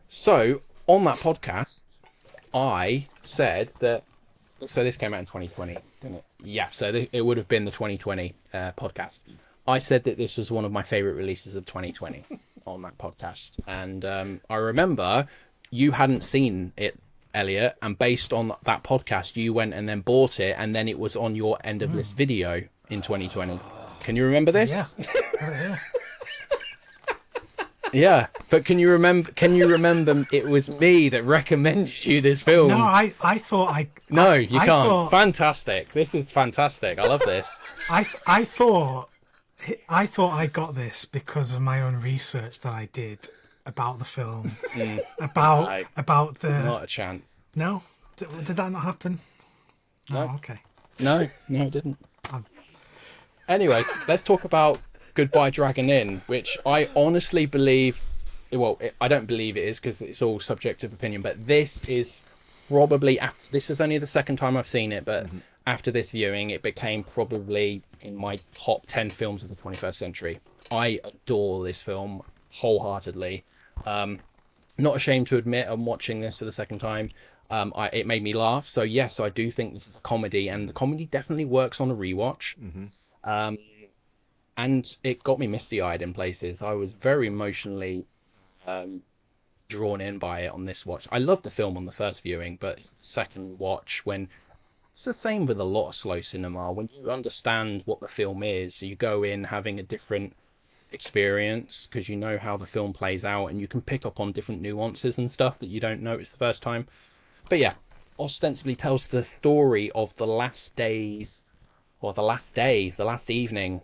So, on that podcast, I said that... So this came out in 2020, didn't it? Yeah, so it would have been the 2020 podcast. I said that this was one of my favourite releases of 2020 on that podcast. And I remember you hadn't seen it, Elliot, and based on that podcast, you went and then bought it, and then it was on your end of list video in 2020. Can you remember this? Yeah. Yeah. Yeah, but can you remember it was me that recommended you this film? No, I thought I... No, you can't. Fantastic. This is fantastic. I love this. I thought I got this because of my own research that I did about the film. About the... Not a chance. No? Did that not happen? No. Oh, okay. No, it didn't. Anyway, let's talk about Goodbye Dragon Inn, which I honestly believe I don't believe it is because it's all subjective opinion. But this is probably this is only the second time I've seen it, but after this viewing, it became probably in my top 10 films of the 21st century. I adore this film wholeheartedly. Not ashamed to admit I'm watching this for the second time. It made me laugh. So yes, I do think this is a comedy, and the comedy definitely works on a rewatch. And it got me misty-eyed in places. I was very emotionally drawn in by it on this watch. I loved the film on the first viewing, but second watch, when it's the same with a lot of slow cinema, when you understand what the film is, you go in having a different experience because you know how the film plays out, and you can pick up on different nuances and stuff that you don't notice the first time. But yeah, ostensibly tells the story of the last days, or the last evening.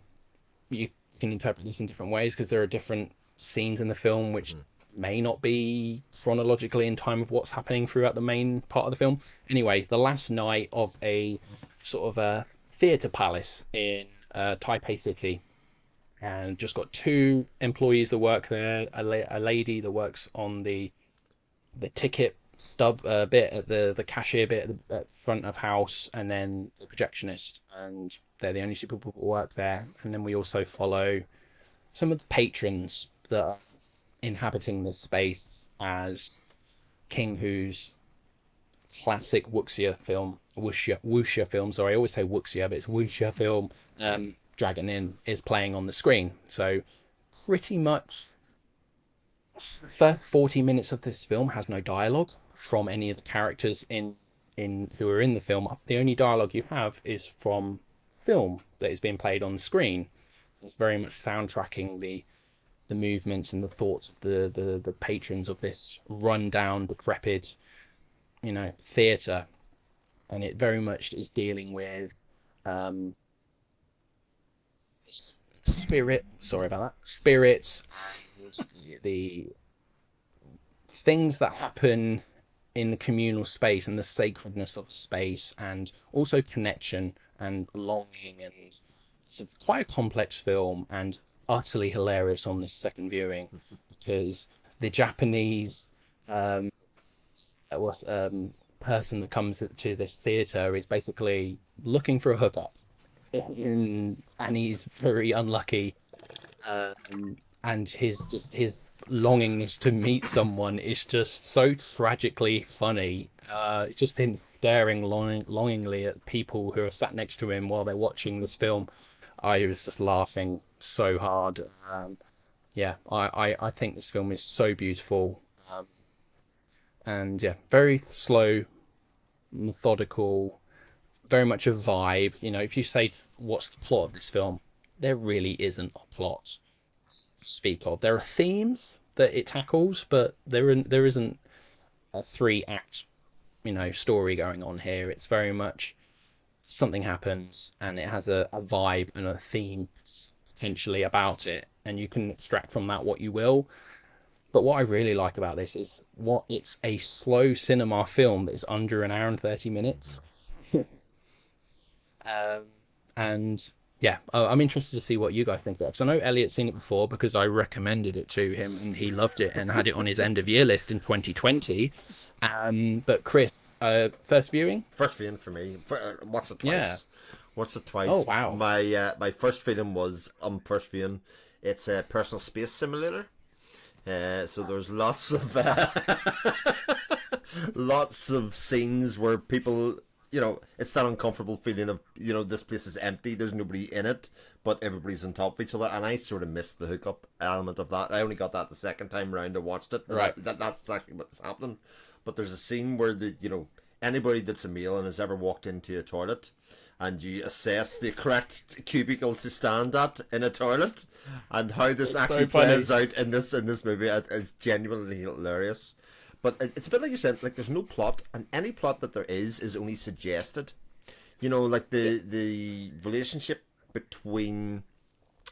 You can interpret this in different ways because there are different scenes in the film which may not be chronologically in time with what's happening throughout the main part of the film. Anyway, the last night of a sort of a theatre palace in Taipei City, and just got two employees that work there. A lady that works on the ticket stub bit at the cashier bit at the front of house, and then the projectionist, and they're the only two people who work there. And then we also follow some of the patrons that are inhabiting this space as King Hu's classic wuxia film. Sorry, I always say wuxia, but it's wuxia film. Dragon Inn is playing on the screen. So pretty much the first 40 minutes of this film has no dialogue from any of the characters in who are in the film. The only dialogue you have is from film that is being played on the screen. It's very much soundtracking the movements and the thoughts of the patrons of this run-down, decrepit, theatre. And it very much is dealing with spirits, and the things that happen in the communal space and the sacredness of space, and also connection and belonging. And it's quite a complex film and utterly hilarious on this second viewing because the Japanese person that comes to this theatre is basically looking for a hookup, and he's very unlucky, and his longingness to meet someone is just so tragically funny. Just him staring longingly at people who are sat next to him while they're watching this film. I was just laughing so hard. I think this film is so beautiful, and very slow, methodical, very much a vibe. If you say what's the plot of this film, there really isn't a plot to speak of. There are themes that it tackles, but there isn't a 3-act story going on here. It's very much something happens and it has a vibe and a theme potentially about it, and you can extract from that what you will. But what I really like about this is it's a slow cinema film that is under an hour and 30 minutes. And I'm interested to see what you guys think of it. Because I know Elliot's seen it before because I recommended it to him and he loved it and had it on his end of year list in 2020. But Chris, first viewing? First viewing for me. Watched it twice. Yeah. Watched it twice. Oh wow. My first feeling was first viewing. It's a personal space simulator. So there's lots of lots of scenes where people, it's that uncomfortable feeling of, this place is empty, there's nobody in it, but everybody's on top of each other, and I sort of missed the hookup element of that. I only got that the second time round I watched it. Right. That's actually what's happening. But there's a scene where anybody that's a male and has ever walked into a toilet, and you assess the correct cubicle to stand at in a toilet, and how this actually plays out in this movie is genuinely hilarious. But it's a bit like you said, like there's no plot, and any plot that there is only suggested. Like the relationship between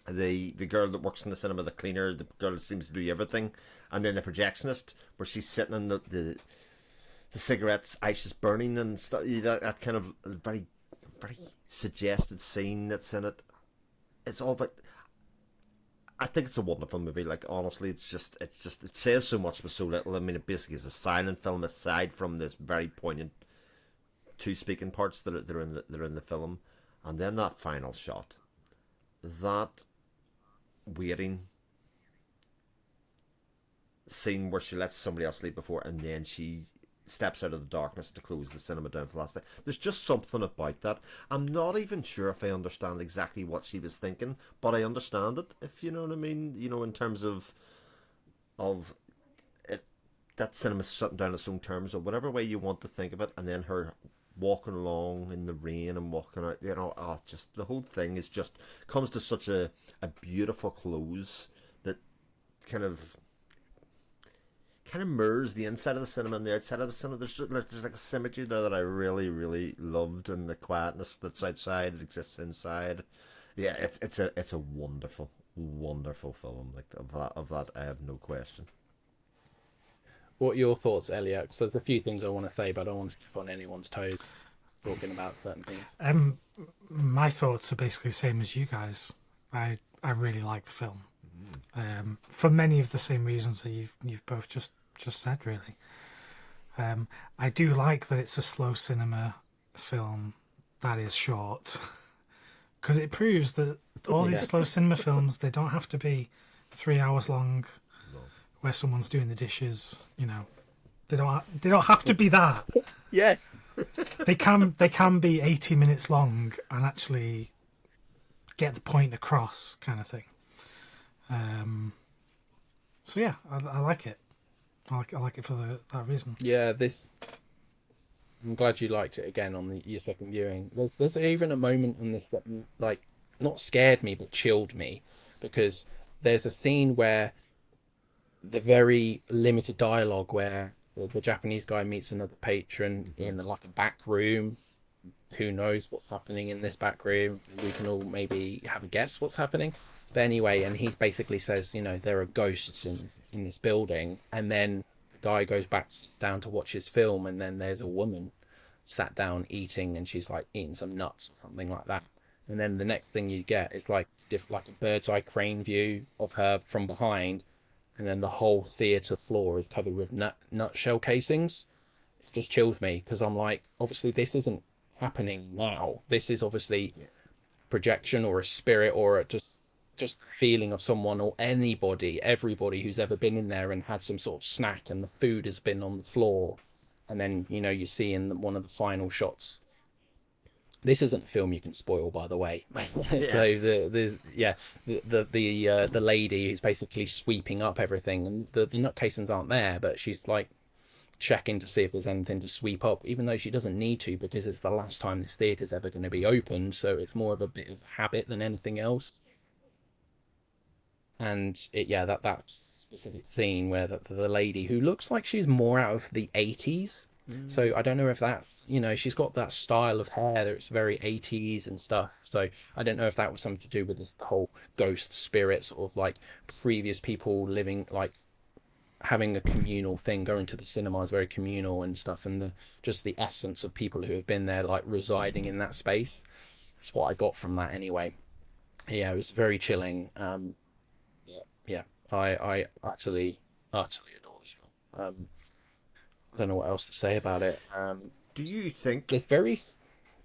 the girl that works in the cinema, the cleaner, the girl that seems to do everything, and then the projectionist, where she's sitting in the cigarettes, ashes burning and stuff. That kind of very suggested scene that's in it. It's all about. I think it's a wonderful movie. Like, honestly, it says so much with so little. I mean, it basically is a silent film aside from this very poignant two speaking parts that are in the film, and then that final shot, that waiting scene where she lets somebody else sleep before, and then she steps out of the darkness to close the cinema down for the last day. There's just something about that. I'm not even sure if I understand exactly what she was thinking, but I understand it, if you know what I mean. You know, in terms of it, that cinema's shutting down its own terms, or whatever way you want to think of it, and then her walking along in the rain and walking out, you know, just the whole thing is just comes to such a beautiful close that kind of mirrors the inside of the cinema and the outside of the cinema. There's like a symmetry there that I really, really loved, and the quietness that's outside, it exists inside. Yeah, it's a wonderful, wonderful film. Like, of that I have no question. What are your thoughts, Elliot? So there's a few things I want to say, but I don't want to step on anyone's toes talking about certain things. My thoughts are basically the same as you guys. I really like the film. For many of the same reasons that you've both just said, really. I do like that it's a slow cinema film that is short, because it proves that all these slow cinema films, they don't have to be 3 hours long, where someone's doing the dishes. You know, they don't have to be that. Yeah. They can be 80 minutes long and actually get the point across, kind of thing. So yeah, I like it. I like it for that reason. Yeah, I'm glad you liked it again on your second viewing. There's even a moment in this that, like, not scared me but chilled me, because there's a scene where the very limited dialogue where the Japanese guy meets another patron in like a back room. Who knows what's happening in this back room? We can all maybe have a guess what's happening. But anyway, and he basically says, you know, there are ghosts in this building, and then the guy goes back down to watch his film, and then there's a woman sat down eating, and she's like eating some nuts or something like that. And then the next thing you get is like a bird's eye crane view of her from behind, and then the whole theatre floor is covered with nutshell casings. It just chills me, because I'm like, obviously this isn't happening now. This is obviously projection or a spirit or just feeling of someone or everybody who's ever been in there and had some sort of snack, and the food has been on the floor. And then, you know, you see in one of the final shots, this isn't a film you can spoil, by the way. So the lady who's basically sweeping up everything, and the nut casings aren't there, but she's like checking to see if there's anything to sweep up, even though she doesn't need to, because it's the last time this theatre's ever going to be open. So it's more of a bit of habit than anything else. And that specific scene where the lady, who looks like she's more out of the 80s, so I don't know if that's, you know, she's got that style of hair that's very 80s and stuff, so I don't know if that was something to do with this whole ghost spirit, sort of like previous people living, like having a communal thing, going to the cinema is very communal and stuff, and just the essence of people who have been there, like residing in that space. That's what I got from that anyway. Yeah, it was very chilling. I utterly adore this film. I don't know what else to say about it. Do you think... It's very...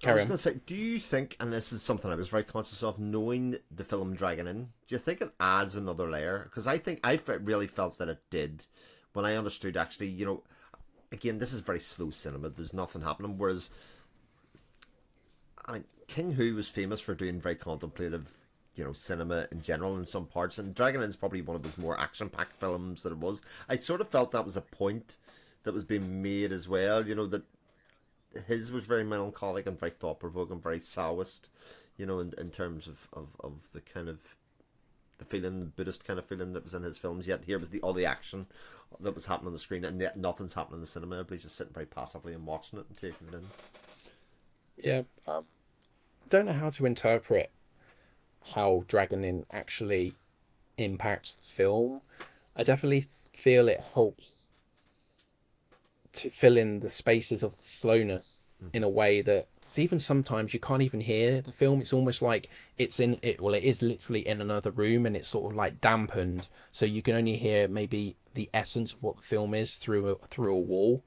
I was going to say, do you think, and this is something I was very conscious of, knowing the film dragging in, do you think it adds another layer? Because I think I really felt that it did, when I understood, actually, you know, again, this is very slow cinema, there's nothing happening, whereas King Hu was famous for doing very contemplative, you know, cinema in general in some parts, and Dragon Inn is probably one of those more action-packed films that it was. I sort of felt that was a point that was being made as well, you know, that his was very melancholic and very thought-provoking, very Taoist, you know, in terms of the kind of the feeling, the Buddhist kind of feeling that was in his films. Yet here was all the action that was happening on the screen, and yet nothing's happening in the cinema. Everybody's just sitting very passively and watching it and taking it in. Yeah, I don't know how to interpret how Dragon Inn actually impacts the film. I definitely feel it helps to fill in the spaces of slowness in a way that even sometimes you can't even hear the film. It's almost like it's in it. Well, it is literally in another room, and it's sort of like dampened, so you can only hear maybe the essence of what the film is through a wall.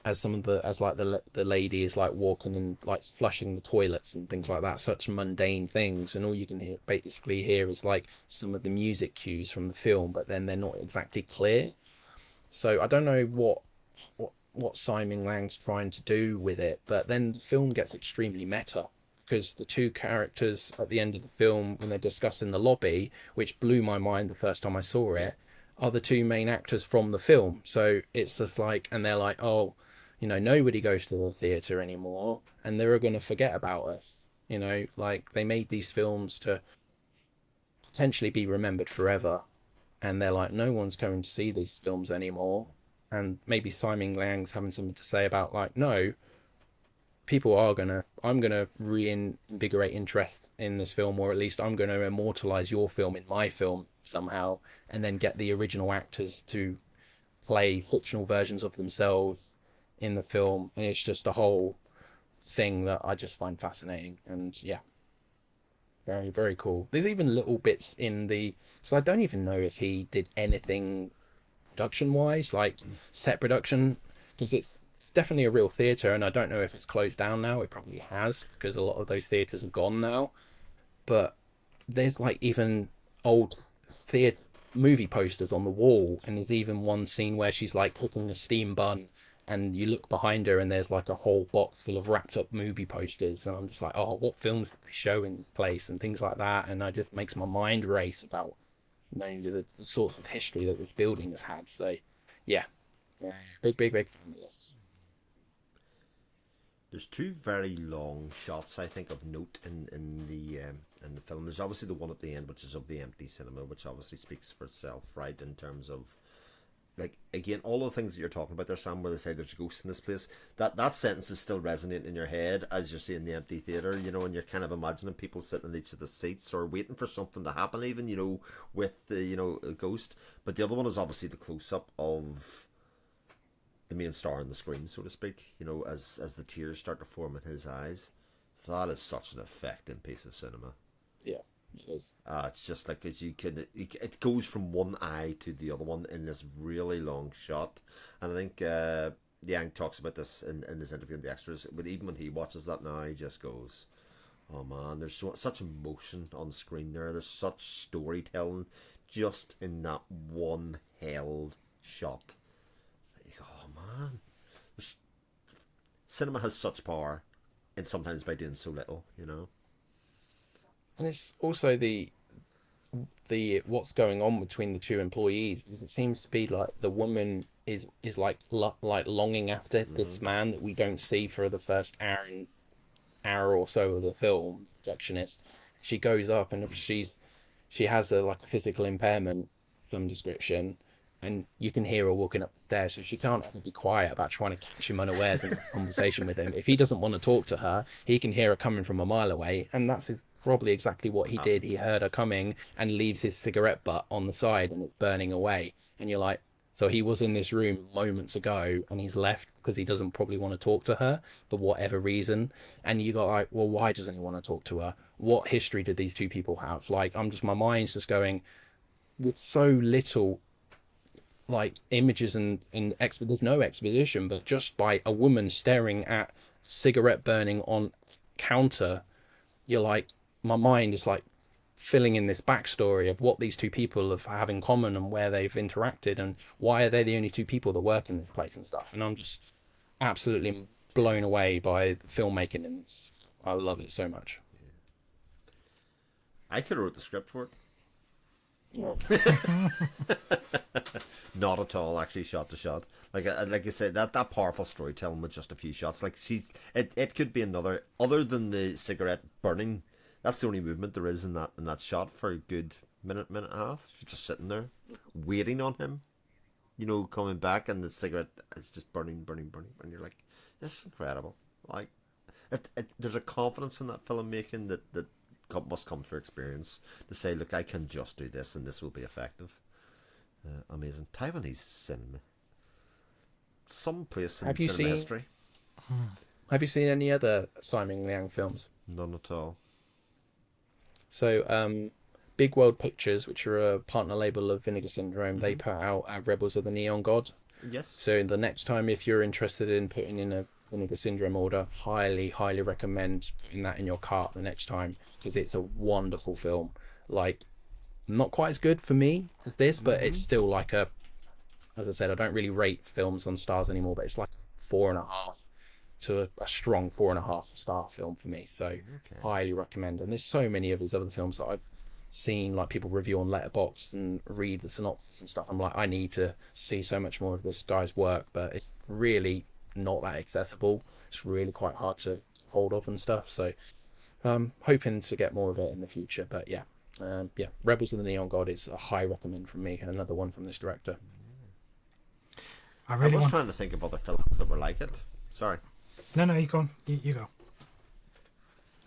As the lady is like walking and like flushing the toilets and things like that, such mundane things, and all you can basically hear is like some of the music cues from the film, but then they're not exactly clear. So I don't know what Simon Lang's trying to do with it, but then the film gets extremely meta, because the two characters at the end of the film, when they're discussing the lobby, which blew my mind the first time I saw it, are the two main actors from the film. So it's just like, and they're like, oh, nobody goes to the theatre anymore, and they're going to forget about us. Like, they made these films to potentially be remembered forever, and they're like, no one's going to see these films anymore. And maybe Simon Lang's having something to say about, like, no, I'm gonna reinvigorate interest in this film, or at least I'm going to immortalize your film in my film somehow, and then get the original actors to play fictional versions of themselves in the film. And it's just a whole thing that I just find fascinating. And yeah, very, very cool. There's even little bits in so I don't even know if he did anything production wise, like set production, because it's definitely a real theatre, and I don't know if it's closed down now. It probably has, because a lot of those theatres are gone now. But there's like even old theatre movie posters on the wall, and there's even one scene where she's like cooking a steam bun, and you look behind her and there's like a whole box full of wrapped up movie posters, and I'm just like, oh, what films did they show in this place and things like that. And it just makes my mind race about the sorts of history that this building has had. So yeah, big fan of this. There's two very long shots, I think, of note in the film. There's obviously the one at the end, which is of the empty cinema, which obviously speaks for itself, right? In terms of, like, again, all the things that you're talking about there, Sam, where they say there's ghosts in this place. That sentence is still resonating in your head as you're seeing the empty theater, and you're kind of imagining people sitting in each of the seats or waiting for something to happen, even, with the, a ghost. But the other one is obviously the close up of the main star on the screen, so to speak, as the tears start to form in his eyes. That is such an effective piece of cinema. Yeah, it is. It's just like, as you can, it goes from one eye to the other one in this really long shot. And I think Yang talks about this in his interview with the extras, but even when he watches that now, he just goes, oh man, there's such emotion on screen there. There's such storytelling just in that one held shot. Man, cinema has such power, and sometimes by doing so little, And it's also the what's going on between the two employees. It seems to be like the woman is like longing after this man that we don't see for the first hour or so of the film. Projectionist, she goes up and she has a physical impairment of some description. And you can hear her walking up the stairs, so she can't ever be quiet about trying to catch him unawares in a conversation with him. If he doesn't want to talk to her, he can hear her coming from a mile away, and that's probably exactly what he did. He heard her coming and leaves his cigarette butt on the side, and it's burning away. And you're like, so he was in this room moments ago, and he's left because he doesn't probably want to talk to her for whatever reason. And you got like, well, why doesn't he want to talk to her? What history did these two people have? Like, my mind's just going, with so little images and there's no exposition, but just by a woman staring at cigarette burning on counter, you're like, my mind is like filling in this backstory of what these two people have in common and where they've interacted and why are they the only two people that work in this place and stuff. And I'm just absolutely blown away by the filmmaking, and I love it so much. I could have wrote the script for it. Not at all, actually, shot to shot. Like I said, that powerful storytelling with just a few shots. Like, it could be another, other than the cigarette burning. That's the only movement there is in that shot for a good minute and a half. She's just sitting there, waiting on him. Coming back, and the cigarette is just burning, and you're like, this is incredible. Like, there's a confidence in that filmmaking that must come through experience, to say, look, I can just do this and this will be effective. Amazing. Taiwanese cinema, some place in cinema history. Have you seen any other Simon Liang films? None at all. So, Big World Pictures, which are a partner label of Vinegar Syndrome, they put out Rebels of the Neon God. Yes. So the next time, if you're interested in putting in a Vinegar Syndrome order, highly, highly recommend putting that in your cart the next time, because it's a wonderful film. Like, not quite as good for me as this, but it's still like a, as I said, I don't really rate films on stars anymore, but it's like 4.5 to a strong 4.5 star film for me. So highly recommend. And there's so many of his other films that I've seen, like people review on Letterboxd and read the synopsis and stuff. I'm like, I need to see so much more of this guy's work, but it's really not that accessible. It's really quite hard to hold of and stuff. So hoping to get more of it in the future. But yeah, Rebels of the Neon God is a high recommend from me, and another one from this director. I was trying to think of other films that were like it. Sorry. No, you go on. You go.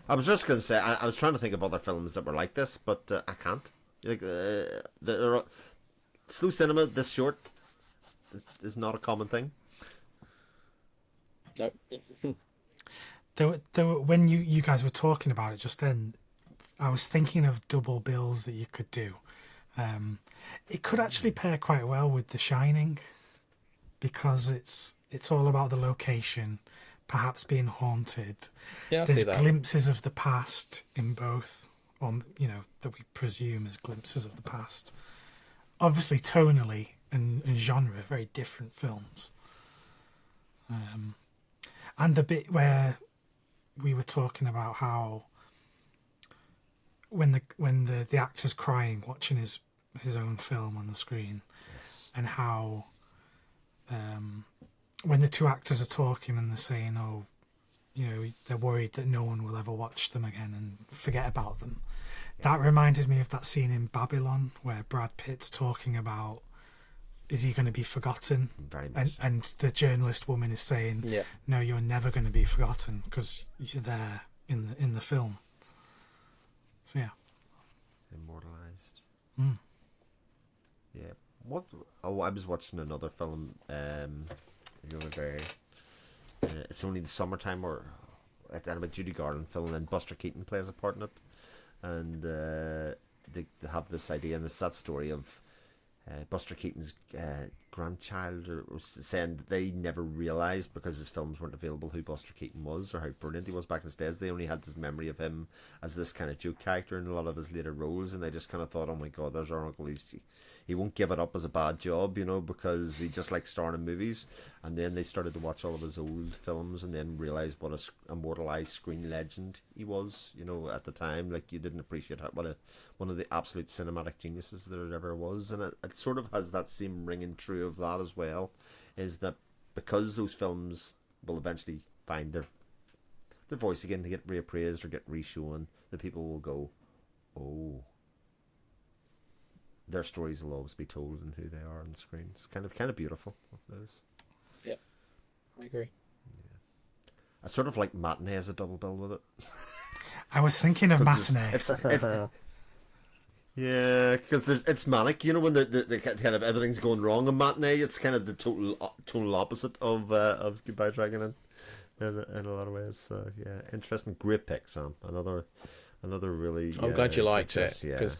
I was just going to say, I was trying to think of other films that were like this, but I can't. Like, slow cinema this short is not a common thing. No. There were, when you guys were talking about it just then, I was thinking of double bills that you could do. It could actually pair quite well with The Shining, because it's all about the location, perhaps being haunted. Yeah, there's glimpses of the past in both, that we presume as glimpses of the past. Obviously, tonally and genre, very different films. And the bit where we were talking about how when the actor's crying watching his own film on the screen, and how when the two actors are talking and they're saying, they're worried that no one will ever watch them again and forget about them. That reminded me of that scene in Babylon where Brad Pitt's talking about, is he going to be forgotten? Very much. And the journalist woman is saying, no, you're never going to be forgotten because you're there in the film. So yeah. Immortalized. Mm. Yeah. What? Oh, I was watching another film the other day. It's only the summertime, or a Judy Garland film, and Buster Keaton plays a part in it. And they have this idea, and it's that story of Buster Keaton's grandchild, or saying that they never realised, because his films weren't available, who Buster Keaton was or how brilliant he was back in his days. They only had this memory of him as this kind of joke character in a lot of his later roles, and they just kind of thought, oh my god, there's our uncle, he won't give it up as a bad job, because he just likes starring in movies. And then they started to watch all of his old films and then realised what a immortalised screen legend he was, at the time. Like, you didn't appreciate what one of the absolute cinematic geniuses there ever was. And it sort of has that same ringing true of that as well, is that because those films will eventually find their voice again, to get reappraised or get reshown, the people will go, oh, their stories will always be told and who they are on the screen. It's kind of beautiful. It is. Yeah, I agree. Yeah. I sort of like Matinee as a double bill with it. I was thinking of Matinee. It's yeah, because it's manic. When the kind of everything's going wrong in Matinee, it's kind of the total opposite of Goodbye Dragon in a lot of ways. So yeah, interesting. Great pick, Sam. Another really. I'm glad you liked it, because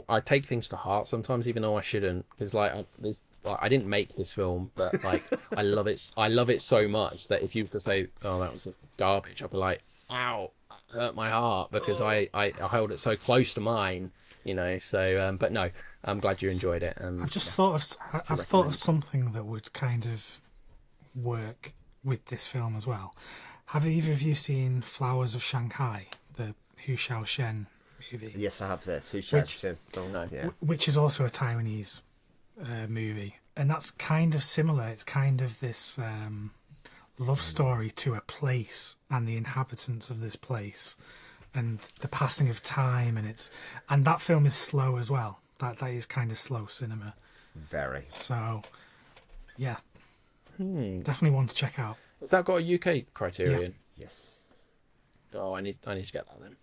I take things to heart sometimes, even though I shouldn't. Because I didn't make this film, but like I love it. I love it so much that if you were to say, "Oh, that was garbage," I'd be like, "Ow, that hurt my heart," because I held it so close to mine. So but no, I'm glad you enjoyed it. I've just thought of something that would kind of work with this film as well. Have either of you seen Flowers of Shanghai, the Hu Xiaoshen movie? Yes, I have this. Hu Xiaoshen. Which is also a Taiwanese movie, and that's kind of similar. It's kind of this love story to a place and the inhabitants of this place, and the passing of time, and that film is slow as well. That is kind of slow cinema. Very. So, yeah, definitely one to check out. Has that got a UK criterion? Yeah. Yes. Oh, I need to get that then.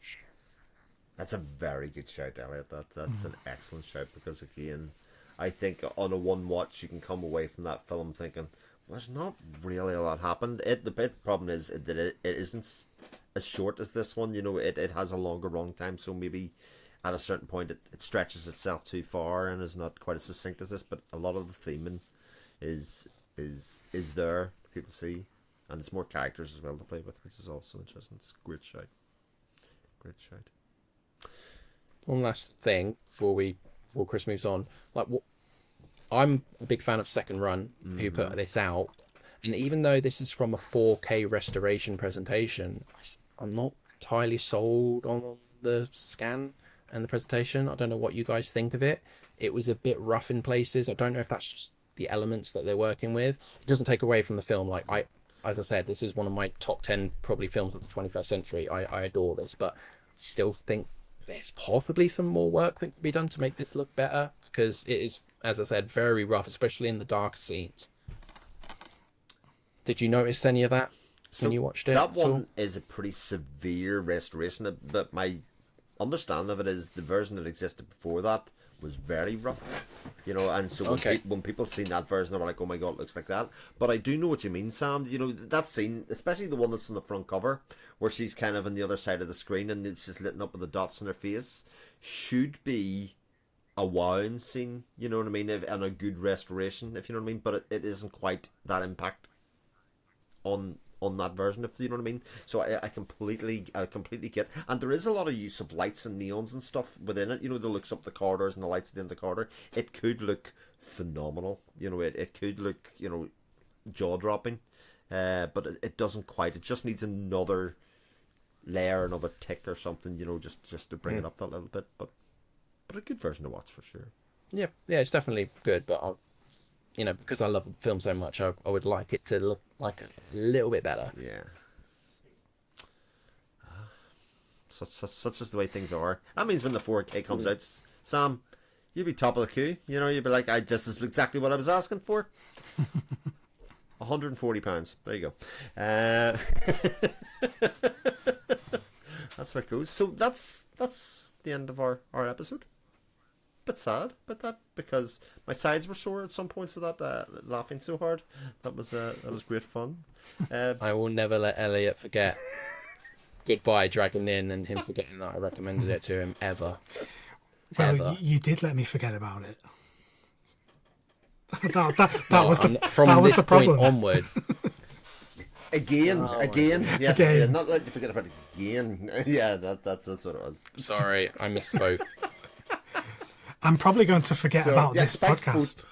That's a very good shout, Elliot. That's an excellent shout, because again, I think on a one watch you can come away from that film thinking, there's not really a lot happened. The big problem is that it isn't as short as this one. You know, it has a longer run time, so maybe at a certain point it stretches itself too far and is not quite as succinct as this. But a lot of the theming is there for people to see, and there's more characters as well to play with, which is also interesting. It's a great shout. Great shout. One last thing before Chris moves on. Like, I'm a big fan of Second Run, who put this out, and even though this is from a 4K restoration presentation, I'm not entirely sold on the scan and the presentation. I don't know what you guys think of it. It was a bit rough in places. I don't know if that's just the elements that they're working with. It doesn't take away from the film. Like, as I said, this is one of my top 10 probably films of the 21st century. I adore this, but I still think there's possibly some more work that can be done to make this look better, because it is, as I said, very rough, especially in the dark scenes. Did you notice any of that when you watched it? That one is a pretty severe restoration, but my understanding of it is the version that existed before that was very rough, you know, and so when people seen that version, they were like, oh my god, it looks like that. But I do know what you mean, Sam. You know, that scene, especially the one that's on the front cover, where she's kind of on the other side of the screen and it's just lit up with the dots on her face, should be a wowing scene, you know what I mean, and a good restoration, if you know what I mean, but it isn't quite that impact on that version, if you know what I mean. So I completely get, and there is a lot of use of lights and neons and stuff within it, you know, the looks up the corridors and the lights at the end of the corridor. It could look phenomenal, you know, it could look, you know, jaw-dropping, but it doesn't quite. It just needs another layer, another tick or something, you know, just to bring it up that little bit, but a good version to watch for sure. Yeah, it's definitely good, but you know, because I love the film so much, I would like it to look like a little bit better. Yeah. Such is the way things are. That means when the 4K comes out, Sam, you'll be top of the queue. You know, you'll be like, this is exactly what I was asking for. £140. There you go. That's what it goes. So that's the end of our episode. Bit sad about that, because my sides were sore at some points of that, laughing so hard. That was great fun. I will never let Elliot forget Goodbye Dragon Inn and him forgetting that I recommended it to him ever. Well, you did let me forget about it. that was the problem. Onward. Again, yes, again. Yeah, not let you forget about it again. Yeah, that's what it was. Sorry, I misspoke. I'm probably going to forget about this podcast.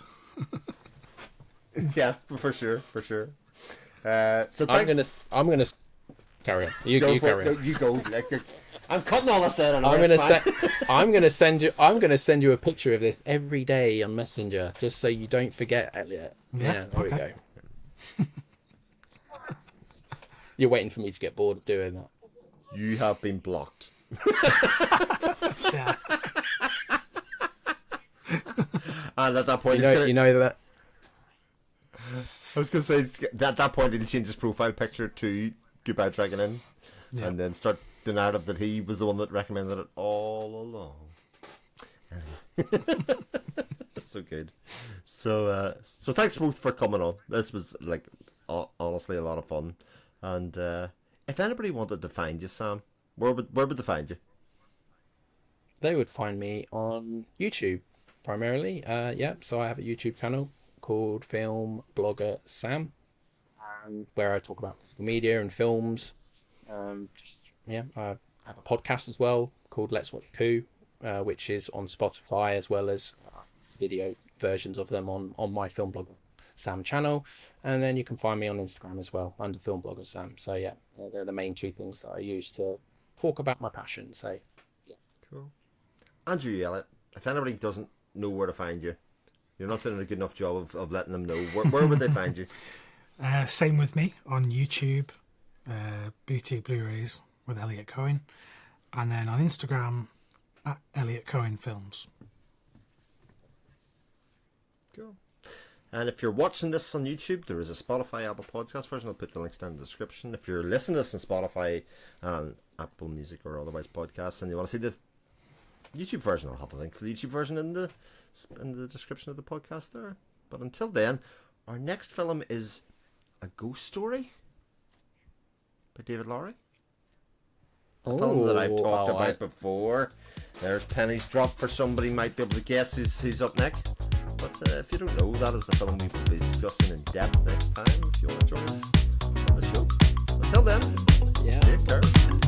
Yeah, for sure. So I'm gonna carry on. You carry on. No, you go. I'm cutting all this out. I'm gonna send you a picture of this every day on Messenger, just so you don't forget, Elliot. Yeah, there we go. You're waiting for me to get bored of doing that. You have been blocked. Yeah. And at that point, you know that. I was going to say, at that point, he'll change his profile picture to Goodbye Dragon Inn, and then start the narrative that he was the one that recommended it all along. That's so good. So thanks both for coming on. This was, like, honestly a lot of fun. And if anybody wanted to find you, Sam, where would they find you? They would find me on YouTube. Primarily, so I have a YouTube channel called Film Blogger Sam, where I talk about physical media and films. I have a podcast as well called Let's Watch Coen, which is on Spotify, as well as video versions of them on my Film Blogger Sam channel. And then you can find me on Instagram as well under Film Blogger Sam. So yeah, they're the main two things that I use to talk about my passion. So yeah. Cool. Andrew, Elliot, if anybody doesn't know where to find you, you're not doing a good enough job of letting them know. Where would they find you? Same with me on YouTube, Boutique Blu-rays with ElliotCoen, and then on Instagram at ElliotCoen Films. Cool. And if you're watching this on YouTube, there is a Spotify, Apple Podcast version. I'll put the links down in the description. If you're listening to this on Spotify and Apple Music or otherwise podcasts, and you want to see the YouTube version, I'll have a link for the YouTube version in the description of the podcast there. But until then, Our next film is A Ghost Story by David Lowery. A film that I've talked about before. There's pennies dropped for somebody who might be able to guess who's up next. But if you don't know, that is the film we will be discussing in depth next time if you want to join us on the show. Until then, take care.